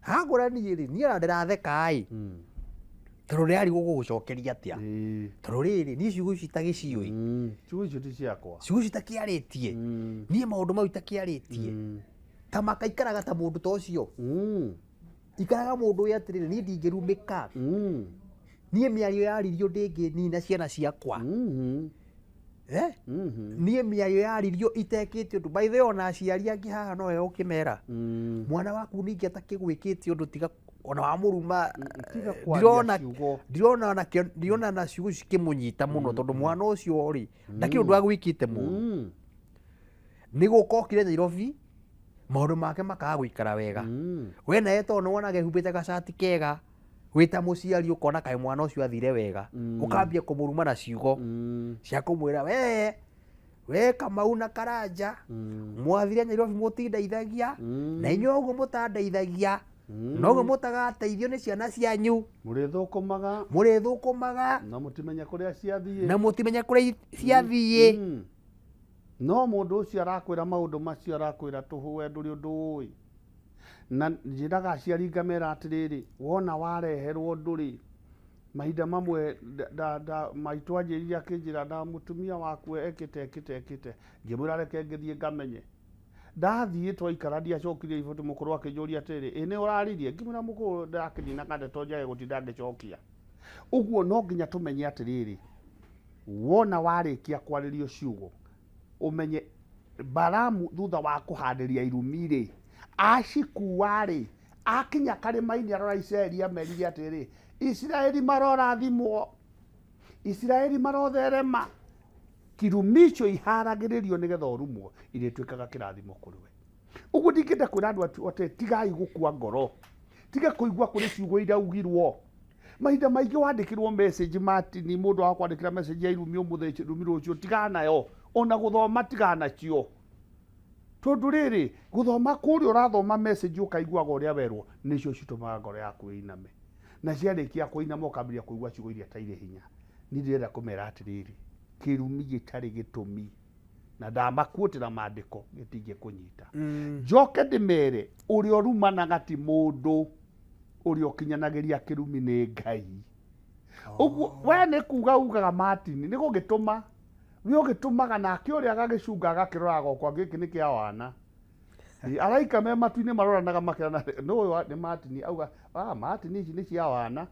hagura nie ndiratheka ai tondu riari gugucokeria atia tondu riri ni ciugo ici itagicioi ciugo icio ti ciakwa ciugo ici itakiaritie nie maundu mau itakiaritie ta makaikaraga ta mundu ta ucio ikaraga mundu uyu atiriri nie ndingirumika nie miario yaririo ndinginina ciana ciakwa nie miario yaririo itekite undu by the way ona aciari angi haha no we ukimera mwana waku ningi atakigwikite undu tiga ona wa muruma ndirona na ciugo cikimunyita muno tondu mwana ucio ri ndaki undu agwikite muno ni gukokire Nairobi maundu make makaga guikara wega we nae tondu wona gehumbite gacati kega wita muciari ukona kae mwana ucio athire wega ukambia kumuruma na ciugo cia kumwira we Kamau na Karanja mwathire Nairobi mutindeithagia na inyo uguo mutandeithagia noguo mutagateithio ni ciana cianyu murithukumaga na mutimenya kuria ciathie no mundu ucio arakwira maundu macio arakwira tuhuwe nduri undu ui na njiraga aciari ngamera atiriri wona wareherwo nduri mahinda mamwe maitu anjiriria akinjira na mutumia waku ekite ngimwira reke ngithie ngamenye ndathie twaikara ndiacokirie ibuti mukuru akinjuria atiri ni uraririe ngimwira mukuru ndakinina kande tonjage gutinda ngicokia uguo no nginya tumenye atiriri wona warikia kwaririo ciugo umenye Balamu thutha wa kuhandiria irumiri acikuari akinya karimaini arora Israeli amerire atiri Israeli marorathimwo Israeli marotherema kirumicho iharagiririo nigetha urumwo iretwikaga kirathimo kuri we uguo ndingenda kwira andu ati tigai gukua ngoro tiga kuigua kuri ciugo iraugirwo mahinda maingi wandikirwo message Martin mundu wa kwandikira message ya irumi umutheci rumiro ucio tigana yo ona guthoma tigana cio tondu riri guthoma kuri urathoma message ukaiguaga uria werwo nicio citumaga ngoro yaku iname na ciarikia kuinama ukambiria kuigua ciugo iria taire hinya ni ndirenda kumera atiriri kirumi gitari gitumi na ndamakuotera maandiko gitinge kunyita njoke ndimere uri orumanaga ti mundu uri okinyanagiria kirumi ni Ngai uguo we ni kuga ugaga Martin ni gugituma we ugitumaga nake uri agagicunga agakiroraga kwa giki ni kia wana araika me matu-ini maroranaga makirana no ni Martin auga Martin ici ni cia wana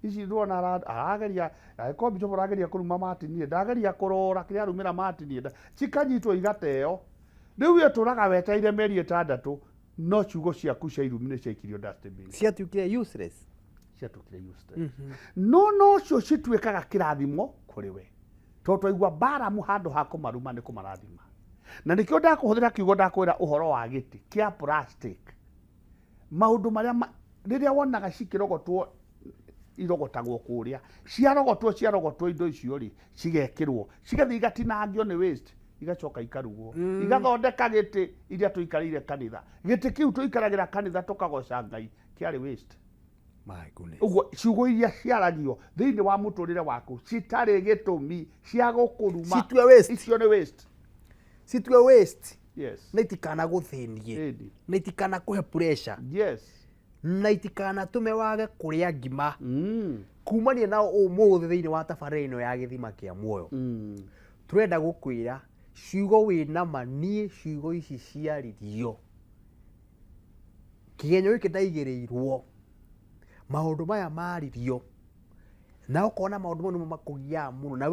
ici ndona arageria ko bicho arageria kuruma Martin ndageria kurora kiria rumira Martin cikanyitwo igateo riu ye turaga weteire meri 6 no ciugo ciaku cia irumi ni ciaikirio dustbin ciatukire useless no cio citwikaga kirathimo kuri we to twaigua Balamu handu ha kumaruma ni kumarathima na nikio ndakuhuthira kiugo ndakwira uhoro wa giti kia plastic maundu maria riria wonaga cikirogotwo irogotagwo kuria ciarogotwo indo icio ri cigekirwo cigathi igatinangio ni waste igacoka ikarugwo igathondeka giti iria tuikarire kanitha giti kiu tuikaragira kanitha tukagoca Ngai kiari waste my goodness uguo ciugo iria ciaragio thiini wa muturire waku citari gitumi cia gukuruma icio ni waste citue waste yes na itikana guthinie na itikana kuhe pressure yes na itikana tume wage kuria ngima kumania na umuthi thiini wa tabarĩra ĩno ya gĩthima kĩa muoyo turenda gukwira ciugo wina manie ciugo ici ciaririo kigenyo gĩkĩ ndaigĩrĩirwo maundu maya maririo na ukona maundu mau nimo makugia muno na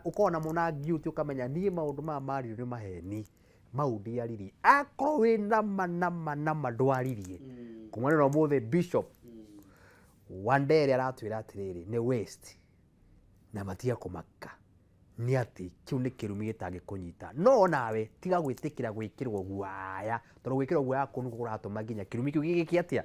ukona mwana ngiuti ukamenya nie maundu maya maririo ni maheni maudi yariri akro wina nama ndwaririe kumana no mothe bishop Wandere aratwira atiriri ni waste na matia kumaka ni ati kiu ni kirumi gitangi kunyita no nawe tiga gwitikira gwikirwo guaya tondu gwikirwo guaya kunu kuratuma nginya kirumi kiu gigiki atia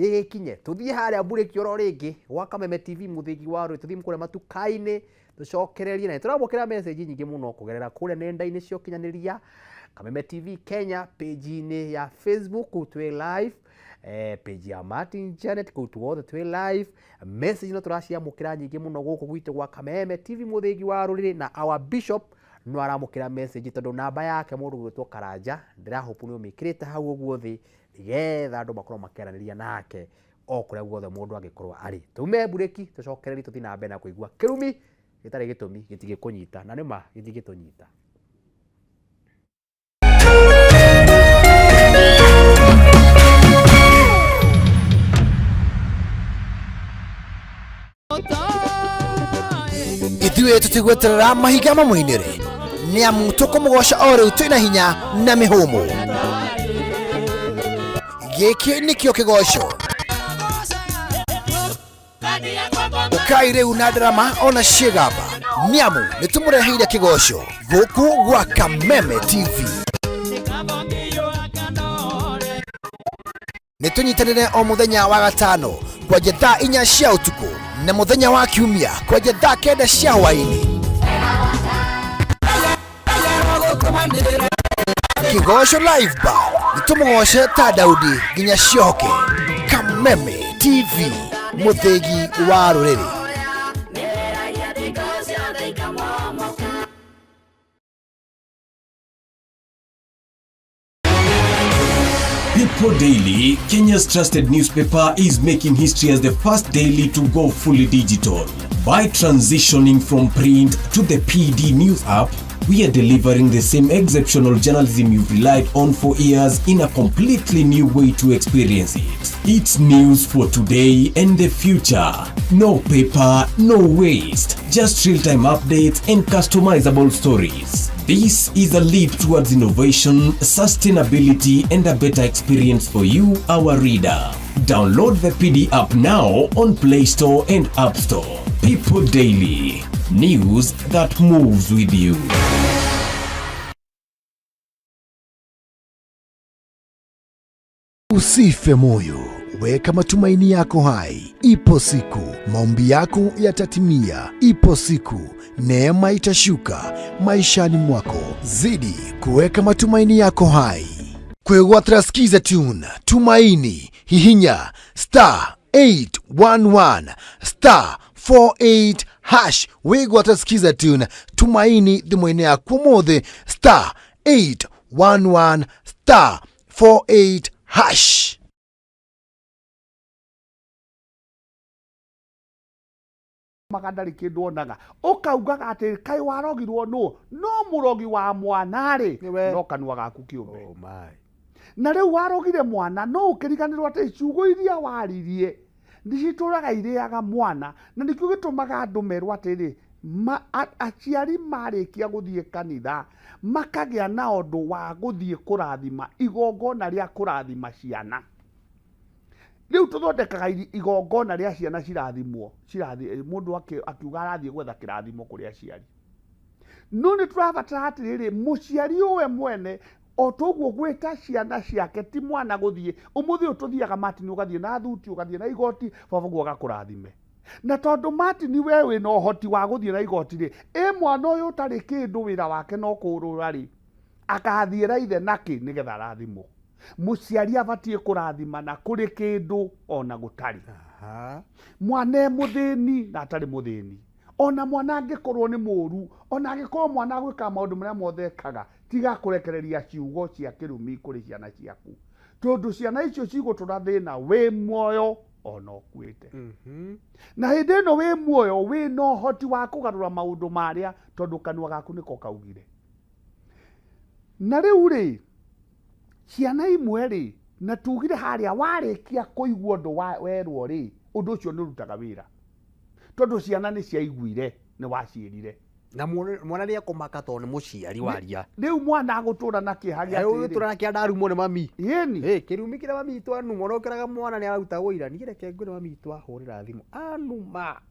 gikinye tuthie haria bureki oro ringi gwa Kameme TV muthigi wa ru tuthie mkure matukaini tucokererie na turamukira message nyingi muno kugerera kure nenda-ini cio kinyaniria Kameme TV Kenya page-ini ya Facebook twi live page ya Martin Janet kutu wothe twi live message no turaciamukira nyingi muno guku gwitu gwa Kameme TV muthigi wa ruriri na our bishop no aramukira message tondu namba yake mundu gwitwo Karanja ndira hope ni umikirite hau uguo thi nigetha andu makorwo makeraniria nake o kuria guothe mundu agikorwo ari tume bureki tucokereri tuthi na mbere na kuigua kirumi gitari gitumi gitigikunyita na nima gitigitunyita ithuĩ tũtigweterera mahiga mamũinĩre nĩ amu tũkũmũgoca o rĩu twĩna hinya na mĩhũmũ gĩkĩ nĩkĩo kĩgoco ũkai rĩu na ndarama ona ciĩgamba nĩ amu nĩ tũmũreheire kĩgoco gũkũ gwa Kameme TV nĩ tũnyitanĩre o mũthenya wa gatano kwanjia thaa 4 cia ũtukũ na mũthenya wa kiumia kwanjia thaa 9 cia hwaĩ-inĩ Kigoco live bar nĩ tũmũgoce ta Daudi nginya cioke Kameme TV mũthĩgi wa rũrĩrĩ People Daily, Kenya's trusted newspaper, is making history as the first daily to go fully digital. By transitioning from print to the PD News app, we are delivering the same exceptional journalism you've relied on for years in a completely new way to experience it. It's news for today and the future. No paper, no waste. Just real-time updates and customizable stories. This is a leap towards innovation, sustainability, and a better experience for you, our reader. Download the PD app now on Play Store and App Store. People Daily. News that moves with you. Usife moyo, weka matumaini yako hai. Ipo siku maombi yako yatatimia. Ipo siku neema itashuka maishani mwako. Zidi kuweka matumaini yako hai. Kwegwatira skiza tune tumaini hihinya *811 *48# wegwatira skiza tune tumaini thimũ-inĩ yaku ũmũthĩ *811 *48# magandari kindu onaga ukaugaga ati kai warogirwo no murogi wa mwana ri no kanua gaku kiumbe na riu warogire mwana no ukiriganirwo ati ciugo iria waririe ndicituraga iriaga mwana na nikio gitumaga andu merwo atiri aciari marikia guthie kanitha makagia na undu wa guthie kurathima igongona ria kurathima ciana. Riu tuthondekaga igongona ria ciana cirathimwo mundu akiuga arathie gwetha kirathimo kuri aciari no ni turabatara atiriri muciari uwe mwene o toguo gwita ciana ciake ti mwana guthie umuthi ututhiaga Martin ugathie na thuti ugathie na igoti baba guoga kurathime na tondu Martin we wina uhoti wa guthie na igoti ri mwana uyu utari kindu wira wake no kurura ri akathiira ithe naki nigetha arathimwo. Muciari abatie kurathima na kuri kindu ona gutari. Mwana muthini na atari muthini ona mwana angikorwo ni muru ona angikorwo mwana agwika maundu maria mothe ekaga tiga kurekereria ciugo cia kirumi kuri ciana ciaku tondu ciana icio cigutura thina wi muoyo ona ukuite. Na hindi ino wi muoyo wi no hoti wa kugarura maundu maria tondu kanua gaku niko kaugire. Na riu ri ciana imwe ri na tugire haria warikia kuigua undu werwo ri undu ucio ni rutaga wira tondu ciana ni ciaiguire ni wacirire na mwana ni akomaka tondu ni muciari waria riu mwana agutura na kihagia ati riu turana kia ndarumo ni mami yeni kirumi kira mami itu anu monokeraga mwana ni aruta wira nigire kengwe mami itu ahurira thimu anuma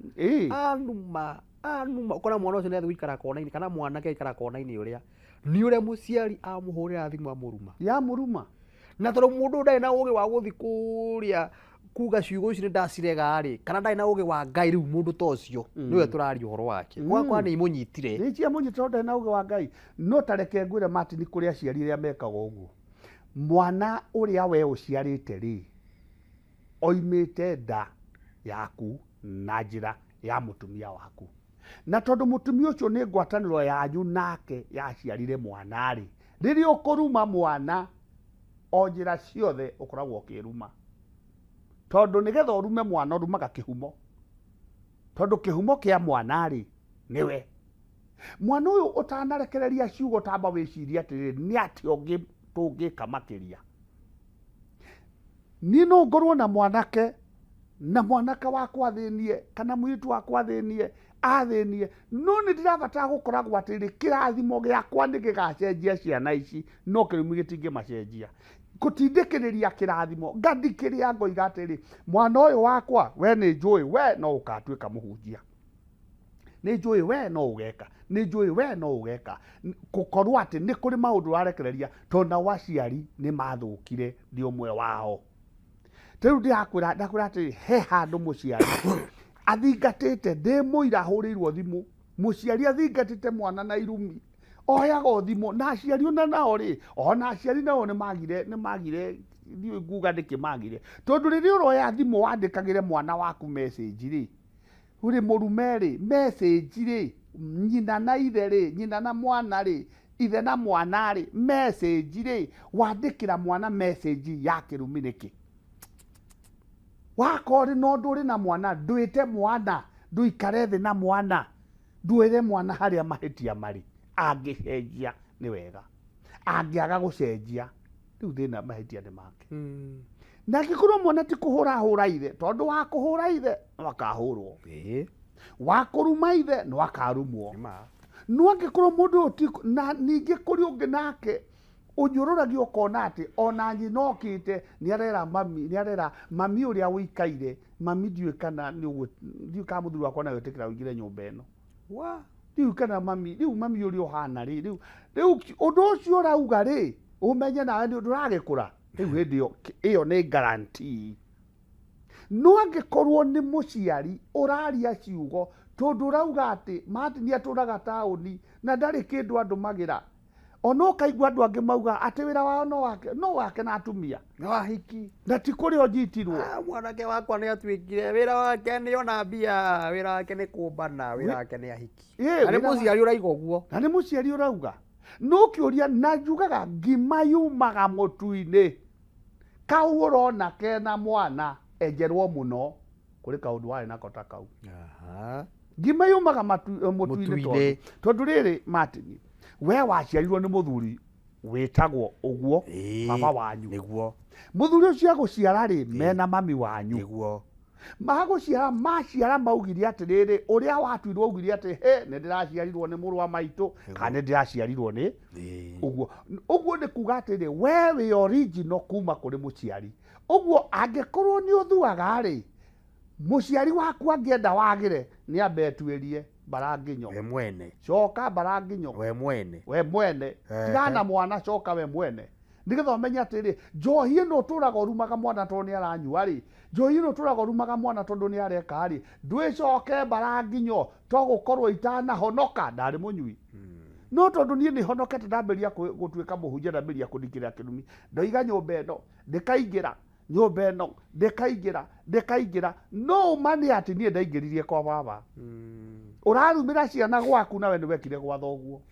ukona mwana ucio ni athi ikara kona-ini kana mwana ke ikara kona-ini uria ni uria muciari amuhurira thimu amuruma ya muruma na tondu mundu ndai na ugi wa guthi kuria kuga ciugo ici nĩ ndacirega rĩ kana ndarĩ na ũgĩ wa Ngai rĩu mũndũ ta ũcio nĩwe tũraria ũhoro wake kwa nĩ imũnyitire nĩ cia mũnyitire ndarĩ na ũgĩ wa Ngai no tareke ngwĩre Martin kũrĩa aciari rĩa mekaga ũguo mwana ũrĩa we ũciarĩte rĩ oimĩte nda yaku na njĩra ya mũtumia waku na tondũ mũtumia ũcio nĩ ngwatanĩro yanyu nake yaciarire mwana rĩ rĩrĩa ũkũruma mwana o njĩra ciothe ũkoragwo ũkĩruma tondũ nĩgetha ũrume mwana ũrumaga kĩhumo tondũ kĩhumo kĩa mwana rĩ nĩwe mwana ũyũ ũtanarekereria ciugo tamba wĩciria atĩrĩrĩ nĩ atĩ ũngĩ tũngĩka makĩria niĩ no ngorwo na mwanake wakwa thĩnie kana mũirĩtu wakwa thĩnie athĩnie no nĩ ndĩrabatara gũkoragwo atĩrĩ kĩrathimo gĩakwa nĩ gĩgacenjia ciana ici no kĩrumi gĩtingĩmacenjia gũtindĩkĩrĩria kĩrathimo ngathikĩrĩria ngoiga atĩrĩ mwana ũyũ wakwa we nĩ njũĩ we no ũkatuĩka mũhunjia nĩ njũĩ we no ũgeka nĩ njũĩ we no ũgeka gũkorwo atĩ nĩ kũrĩ maũndũ ũrarekereria tondũ nao aciari nĩ mathũkire nĩ ũmwe wao rĩu ndakwĩra atĩrĩ he handũ mũciari athingatĩte ndĩ mũira ahũrĩirwo thimũ mũciari athingatĩte mwana na irumi oyaga thimũ na aciari ona nao rĩ ona aciari nao nĩ magire ndiũĩ nguga ndĩkĩmagire tondũ rĩrĩa ũroya thimũ wandĩkagĩre mwana waku message rĩ ũrĩ mũrume rĩ message rĩ nyina na ithe rĩ nyina na mwana rĩ ithe na mwana rĩ message rĩ wandĩkĩra mwana message ya kĩrumi nĩkĩ wakorĩ no ndũrĩ na mwana ndwĩte mwana ndũikare thĩ na mwana ndwĩre mwana harĩa mahĩtia marĩ angĩcenjia nĩ wega angĩaga gũcenjia rĩu thĩna mahĩtia nĩ make na angĩkorwo mwana ti kũhũra ithe tondũ wa kũhũra ithe no akahũrwo wa kũruma ithe no akarumwo no angĩkorwo mũndũ ũyũ na ningĩ kũrĩ ũngĩ nake ũnyũrũragio ũkona atĩ ona nyina okĩte nĩarera mami ũrĩa wĩikaire mami ndiũĩ kana ndiũĩ kana mũthuri wakwa na gwĩtĩkĩra ũingĩre nyũmba ĩno rĩu kana mami ũrĩa ũhana rĩ rĩu ũndũ ũcio ũrauga rĩ ũmenye nawe ndũragĩkũra rĩu hĩndĩ ĩyo nĩ guarantee no angĩkorwo nĩ mũciari ũraria ciugo tondũ ũrauga atĩ Martin atũraga taũni na ndarĩ kĩndũ andũmagĩra ona ũkaigua andũ angĩ mauga atĩ wĩra wao no wake na atumia no ahiki na ti kũrĩ ũnyitirwo mwanake wakwa nĩ atuĩkire wĩra wake nĩ ona mbia wĩra wake nĩ kũmbana wĩra wake nĩ ahiki na nĩ mũciari ũraiga ũguo na nĩ mũciari ũrauga no kĩũria na njugaga ngima yumaga mũtu-inĩ kau ũrona kena mwana enjerwo mũno kũrĩ kaũndũ warĩ nako ta kau ngima yumaga mũtu-inĩ tondũ rĩrĩ Martin we waciarirwo nĩ mũthuri wĩtagwo ũguo baba wanyu nĩguo mũthuri ũcio agũciara rĩ mena mami wanyu nĩguo maciara maugire atĩrĩrĩ ũrĩa watuirwo augire atĩ he nĩ ndĩraciarirwo nĩ mũrũ wa maitũ kana nĩ ndĩraciarirwo nĩ ũguo nĩ kuga atĩrĩ we wĩ original kuma kũrĩ mũciari ũguo angĩkorwo nĩ ũthuaga rĩ mũciari waku angĩenda wagĩre nĩ ambe etuĩrie Baranginyo we mwene coka Baranginyo we mwene tigana mwana coka we mwene nĩgetha ũmenye atĩrĩ njohi ĩno ũtũraga ũrumaga mwana tondũ nĩ aranyua rĩ njohi ĩno ũtũraga ũrumaga mwana tondũ nĩ areka rĩ ndwĩcoke Baranginyo to gũkorwo itanahonoka ndarĩ mũnyui no tondũ niĩ nĩ honokete ndambĩria gũtuĩka mũhunjia ndambĩria kũndikĩra kĩrumi ndoiga nyũmba ĩno ndĩkaingĩra nyũmba ĩno ndĩkaingĩra no mane atĩ niĩ ndaingĩririe kwa baba ũrarumĩra ciana gwaku nawe nĩ wekire gwa thoguo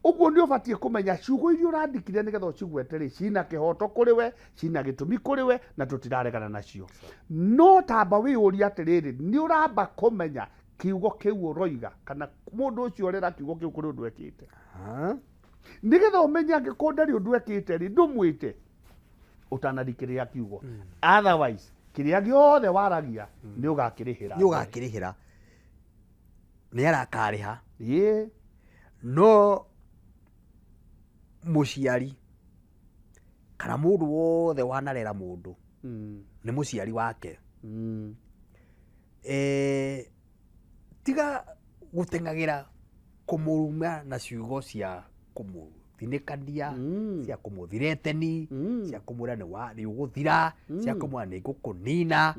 ũguo nĩ ũbatiĩ kũmenya ciugo iria ũrandikire nĩgetha ũcigwete rĩ cina kĩhoto kũrĩ we cina gĩtũmi kũrĩ we na tũtiraregana nacio no tamba wĩyũria atĩrĩrĩ nĩ ũramba kũmenya kiugo kĩu ũroiga kana mũndũ ũcio ũrera kiugo kĩu kũrĩ ũndũ ekĩte nĩgetha ũmenye angĩkorwo ndarĩ ũndũ ekĩte rĩ ndũmwĩte ũtanarikĩrĩria kiugo otherwise kĩrĩa gĩothe waragia nĩ ũgakĩrĩhĩra nĩ arakarĩha no mũciari kana mũndũ wothe wanarera mũndũ nĩ mũciari wake tiga gũteng'agĩra kũmũruma na ciugo cia kũmũthiga kumuthinikania cia kumuthira eteni cia kumwira ni uguthira cia kumwira ni ngukunina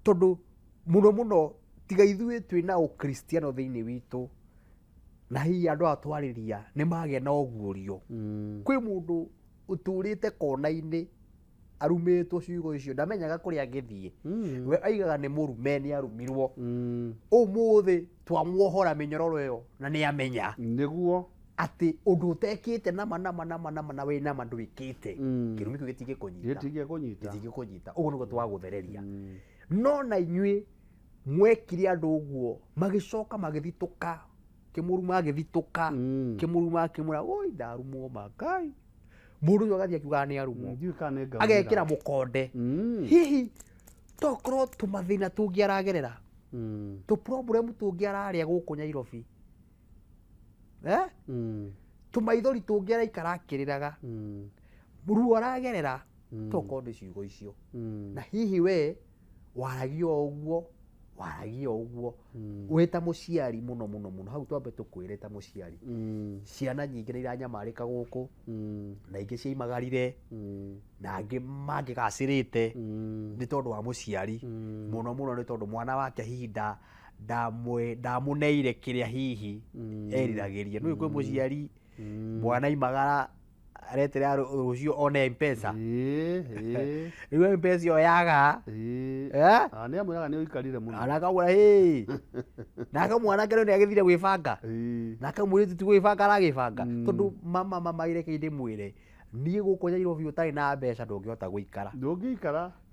tondu muno tiga ithuĩ twĩna ũkristiano thĩinĩ witũ na hihi andũ atwariria nĩ magĩa na ũguũrio kwĩ mũndũ ũtũrĩte kona-inĩ arumĩtwo ciugo icio ndamenyaga kũrĩa angĩthiĩ we aigaga nĩ mũrume nĩ arumirwo ũmũthĩ twamuohora mĩnyororo ĩyo na nĩ amenya nĩguo atĩ ũndũ ũtekĩte nama na wĩ nama ndwĩkĩte kĩrumi kĩu gĩtingĩkũnyita ũguo nĩguo twagũthereria no na inyuĩ mwekire andũ ũguo magĩcoka magĩthitũka kĩmũruma agĩthitũka kĩmũruma akĩmwĩra oi ndarumwo makai mũndũ ũcio agathiĩ akiugaga nĩ arumwo agekĩra mũkonde hihi tokorwo tũmathĩna tũngĩaragerera tũ-problem tũngĩararĩa gũkũ Nairobi tũmaithori tũngĩaraikara akĩrĩraga ruo aragerera tokorwo nĩ ciugo icio na hihi we waragia ũguo wĩ ta mũciari mũno hau twambe tũkwĩre ta mũciari ciana nyingĩ nĩ iranyamarĩka gũkũ na ingĩ ciaimagarire na angĩ mangĩgacĩrĩte nĩ tondũ wa mũciari mũno nĩ tondũ mwana wake hihi ndamũneire kĩrĩa hihi eriragĩria nĩ kwĩ mũciari mwana imagara aretera rũcio one M-Pesa rĩu M-Pesa ĩyo yaga nĩ amwĩraga nĩ ũikarire mũno anakamwĩra hĩ nake mwanake rĩu nĩ agĩthire gwĩbanga nake mũirĩtu ti gwĩbanga aragĩbanga tondũ mama irekai ndĩmwĩre niĩ gũkũ Nairobi ũtarĩ na mbeca ndũngĩhota gũikara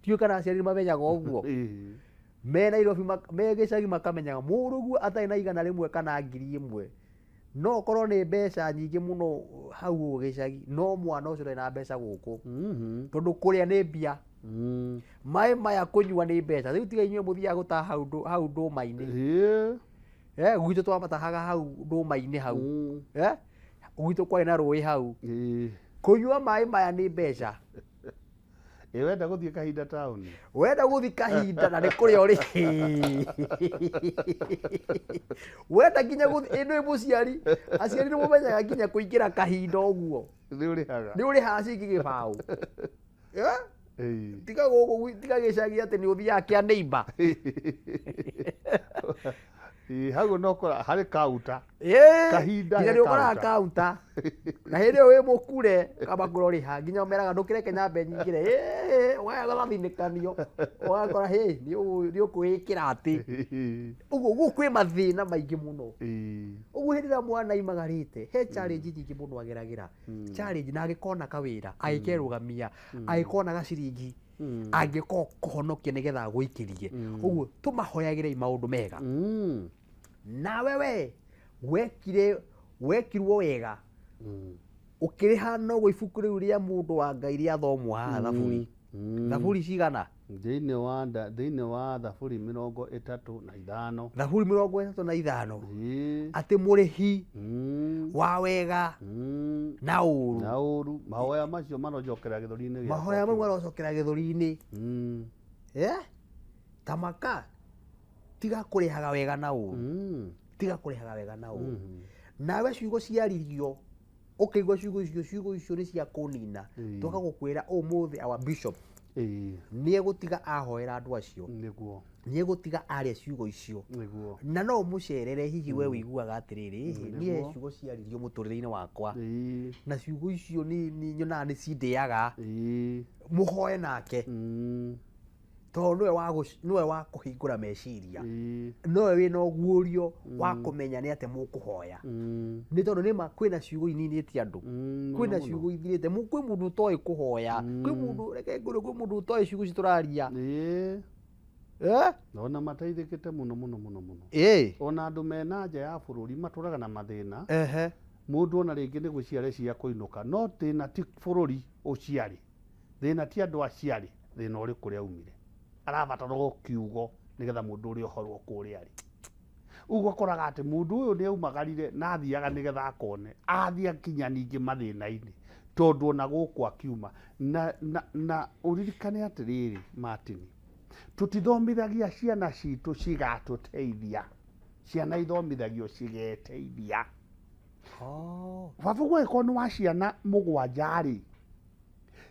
tiũĩ kana aciari mamenyaga ũguo me Nairobi me gĩcagi makamenyaga mũrũguo atarĩ na igana rĩmwe kana ngiri ĩmwe no okorwo nĩ mbeca nyingĩ mũno hau gĩcagi no mwana ũcio ndarĩ na mbeca gũkũ tondũ kũrĩa nĩ mbia maĩ maya kũnyua nĩ mbeca rĩu tiga inyuĩ mũthiaga gũtaha hau ndũma-inĩ gwitũ twamatahaga hau ndũma-inĩ hau gwitũ kwarĩ na rũĩ hau kũnyua maĩ maya nĩ mbeca wenda gũthiĩ kahinda taũni wenda gũthiĩ kahinda na nĩ kũrĩa ũrĩ wenda nginya gũthiĩ ĩno mũciari aciari nĩ mũmenyaga nginya kũingĩra kahinda ũguo nĩ ũrĩhaga ciringi gĩbaũ tiga gũkũ tiga gĩcagi atĩ nĩ ũthiaga kĩa neighbor hau no harĩ kaunta kahinda nginya nĩ ũkoraga kaunta na hĩndĩ ĩyo wĩ mũkure kamba kũroriha nginya ũmeraga ndũkĩreke nyambe nyingĩre ũgathinĩkanio ũgakora nĩ ũkwĩĩkĩra atĩ ũguo gũkũ kwĩ mathĩna maingĩ mũno ũguo hĩndĩ ĩrĩa mwana aimagarĩte he challenge nyingĩ mũno ageragĩra challenge na agĩkona kawĩra agĩkerũgamia agĩkona gaciringi angĩkorwo kũhonokia nĩgetha agũikĩrie ũguo tũmahoyagĩrei maũndũ mega nawe we wekirwo wega ũkĩrĩha noguo ibuku rĩu rĩa mũndũ wa Ngai rĩathomwo haha thaburi cigana thĩinĩ wa thaburi 35 thaburi 35 atĩ mũrĩhi wa wega na ũũru mahoya macio marocokera gĩthũri-inĩ mahoya mau marocokera gĩthũri-inĩ tamaka tiga kũrĩhaga wega na ũũru nawe ciugo ciaririo ũkĩigua ciugo icio nĩ cia kũnina tũka gũkwĩra ũmũthĩ our bishop nĩ egũtiga ahoera andũ acio nĩ egũtiga arĩa ciugo icio na no mũcerere hihi we wĩiguaga atĩrĩrĩ niĩ ciugo ciaririo mũtũrĩre-inĩ wakwa na ciugo icio nĩ nyonaga nĩ cindĩaga mũhoe nake tondũ nĩwe wa kũhingũra meciria nowe wĩna ũguũrio wa kũmenya nĩ atĩ mũkũhoya nĩ tondũ nĩma kwĩna ciugo ininĩtie andũ kwĩna ciugo ithirĩte kwĩ mũndũ ũtoĩ kũhoya kwĩ mũndũ reke ngũrũ kwĩ mũndũ ũtoĩ ciugo citũraria ona mateithĩkĩte mũno ona andũ mena nja ya bũrũri matũraga na mathĩna mũndũ ona rĩngĩ nĩ gũciare cia kũinũka no thĩna ti bũrũri ũciari thĩna ti andũ aciari thĩna ũrĩ kũrĩa umire arabatara kiugo nĩgetha mũndũ ũrĩa ũhorwo kũrĩa arĩ ũguo koraga atĩ mũndũ ũyũ nĩ aumagarire na athiaga nĩgetha akone athiĩ akinya ningĩ mathĩna-inĩ tondũ ona gũkũ akiuma na ũririkane atĩrĩrĩ Martin tũtithomithagia ciana citũ cigatũteithia ciana ithomithagio cigeteithia baba guo ko no wa ciana mugwanja ri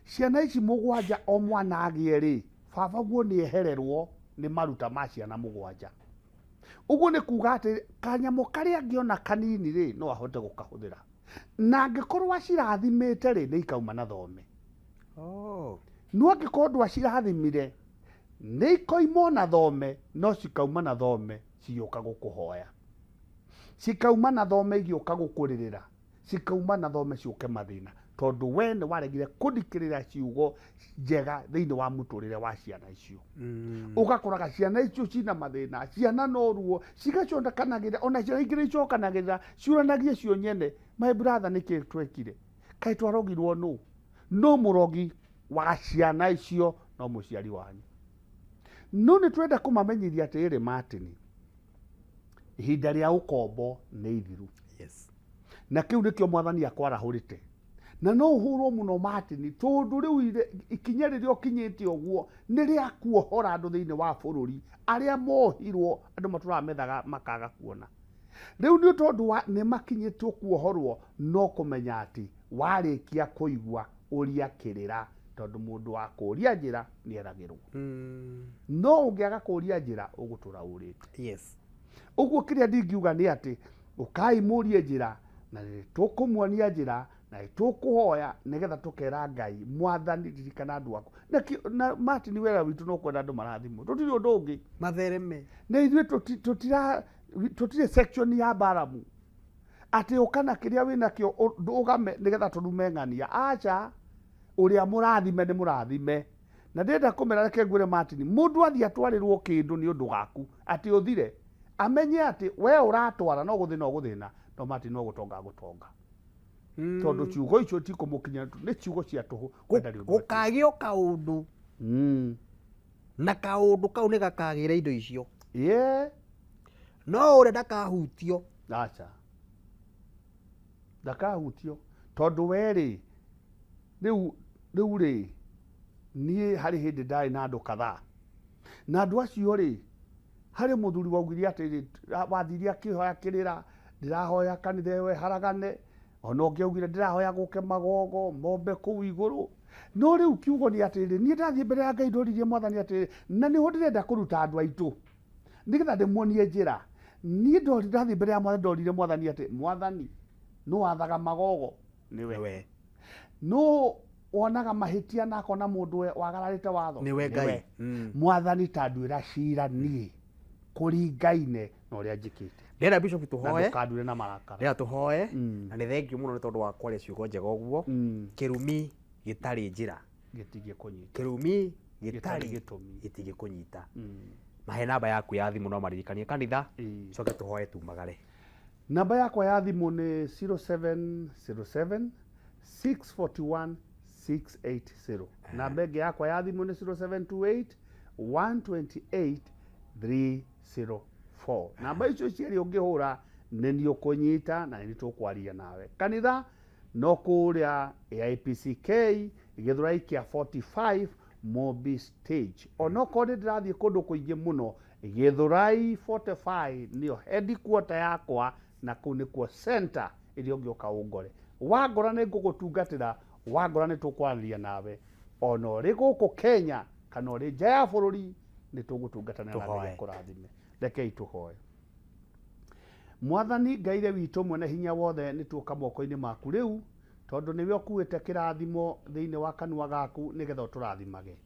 ciana ici mugwanja o mwana agie ri baba guo ni ehererwo ni maruta ma ciana mugwanja uguo ni kuga ati kanyamo karia angiona kanini ri no ahote gukahuthira na angikorwo acirathimite ri ni ikauma na thome no angikorwo ndwacirathimire ni ikoima na thome no cikauma na thome cioka gukuhoya cikauma na thome igioka gukuririra cikauma na thome ciuke mathina tondu we ni waregire kundikirira ciugo njega thiini wa muturire wa ciana icio ugakoraga ciana icio cina mathina ciana no ruo cigacondekanagira ona ciana ingĩ icokanagirira ciuranagie cio nyene my brother niki twekire kai twarogirwo no murogi wa ciana icio no muciari wanyu no ni twenda kumamenyithia atiri Martin ihinda ria ukombo ni ithiru na kiu nikio mwathani akwarahurite na no uhurwo muno Martin tondu riu ikinya riria ukinyite uguo ni ria kuohora andu thiini wa bururi aria mohirwo andu maturamethaga makaga kuona riu ni tondu ni makinyitwo kuohorwo no kumenya ati warikia kuigwa uria kirira tondu mundu wa kuria njira ni eragirwo no ungiaga kuria njira ugutura urite uguo kiria ndingiuga ni ati ukai murie njira na tukumuonia njira na tukuhoya nigetha tukera Ngai mwathani ririkana andu aku na Martin wera witu no kwenda andu marathimo tutiri undu ungi mathereme na ithuĩ tutire section ya baramu ati ukana kiria wina kio ugame nigetha turume ng'ania acha uria murathime ni murathime na ndenda kumera reke ngwire Martin mundu athi atwarirwo kindu ni undu gaku ati uthire amenye ati we uratwara no guthina no Martin no gutonga tondu ciugo icio ti kumukinya ni ciugo cia tuhu kwenda ri ukagio kaundu na kaundu kau ni gakagira indo icio no ure ndakahutio acha ndakahutio tondu weri riu ri nie hari hindi ndari na andu kadhaa na andu acio ri hari muthuri waugire ati wathiria kihoya kirira ndirahoya kanitha we haragane ona ungiaugire ndirahoya guke magogo mombe kuu iguru no riu kiugo ni atiri nie ndathie mbere ya Ngai ndoririe mwathani atiri na niho ndirenda kuruta andu aitu nigetha ndimuonie njira nie ndathie mbere ya mwathani ndoririe mwathani ati mwathani no wathaga magogo niwe no wonaga mahitia na akona mundu wagararite watho niwe Ngai mwathani tandwira cira nie kuringaine no ria njikite ndera bishop tuhoye kadure na marakara ndera tuhoye na ni thank you muno ni tondu wa kwaria ciugo njega uguo kirumi gitari njira gitige kunyita kirumi gitari gitumi gitige kunyita mahe namba yaku ya thimu no maririkanie kanitha coke tuhoye tumagare namba yakwa ya thimu ni 0707 641 680 namba ĩngĩ yakwa ya thimu ni 0728 128 304 namba icio cieri ungihura ni ni ukunyita na ni tukwaria nawe kanitha no kuria AIPCK Githurai kia 45 Mobi Stage ono kodi ndirathie kundu kuingi muno Githurai 45 nio headquarter yakwa na kuu nikuo center iria ungioka ungore wangora ni ngugutungatira wangora ni tukwaria nawe ono ri guku Kenya kana ri nja ya bururi ni tugutungatana na Ngai akurathime rekei tuhoye mwathani Ngai witu mwene hinya wothe ni tuka moko-ini maku riu tondu niwe ukuite kirathimo thiini wa kanua gaku nigetha uturathimage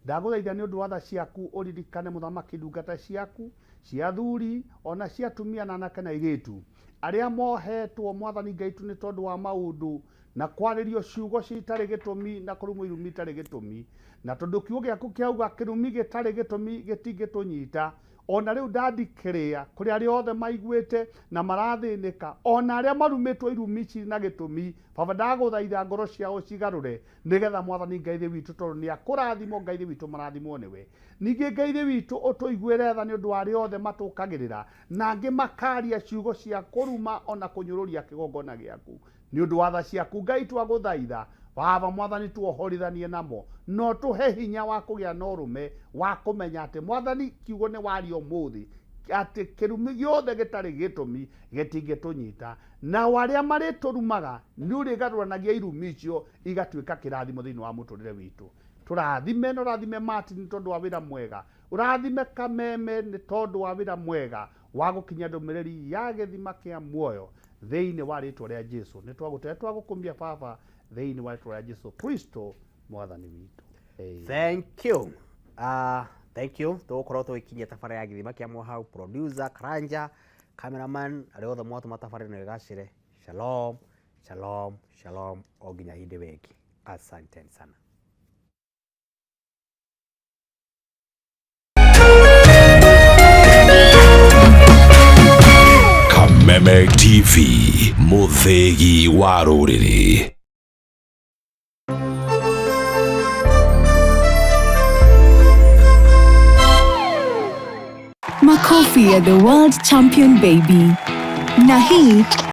ndaguthaitha ni undu wa tha ciaku uririkane muthamaki ndungata ciaku cia thuri ona cia tumia na anake na iritu aria mohetwo mwathani Ngai tu ni tondu wa maundu na kwaririo ciugo citari gitumi na kurumwo irumi itari gitumi na tondu kiugo giaku kiauga kirumi gitari gitumi gitingitunyita ona riu ndandikĩrĩa kuri aria othe maiguĩte na marathinika ona aria marumitwo irumi ciri na gitumi baba ndaguthaitha ngoro ciao cigarure nigetha mwathani Ngai witu tondu ni akurathimo Ngai witu marathimwo niwe ningi Ngai witu utuiguire tha ni undu aria othe matukagirira na angi makaria ciugo cia kuruma ona kunyururia kigongona giaku ni undu wa tha ciaku Ngai twaguthaitha baba mwathani tuohorithanie namo no tuhe hinya wa kugia na urume wa kumenya ati mwathani kiugo ni wario muthi atä kä rumi gä othe gä tarä gä tå mi gä tingä tå nyita na warä a marä tå rumaga nä å rä garå irumi icio igatuä ka kä rathimo thä inä wa må tå rä re witå. Tå rathime na å rathime Martin tondå wa wä ra mwega, å rathime Kameme nä tondå wa wä ra mwega wa gå kinyia ndå mä rä ri ya gä thima kä a muoyo thä inä wa rä twa rä a Jesu. Nä twagå tere twagå kå mia baba thä inä wa rä twa rä a Jesu Kristo mwathani witå. Thank you. Thank you. Tugukorwo tugikinyia tabara ya githima kia hau, producer Karanja, cameraman ari othe mwatu matabara no igacire. Shalom, shalom, shalom o nginya hindi wengi. Asante sana. Kameme TV, muthegi wa ruriri. Makofi ya the world champion baby. Na hii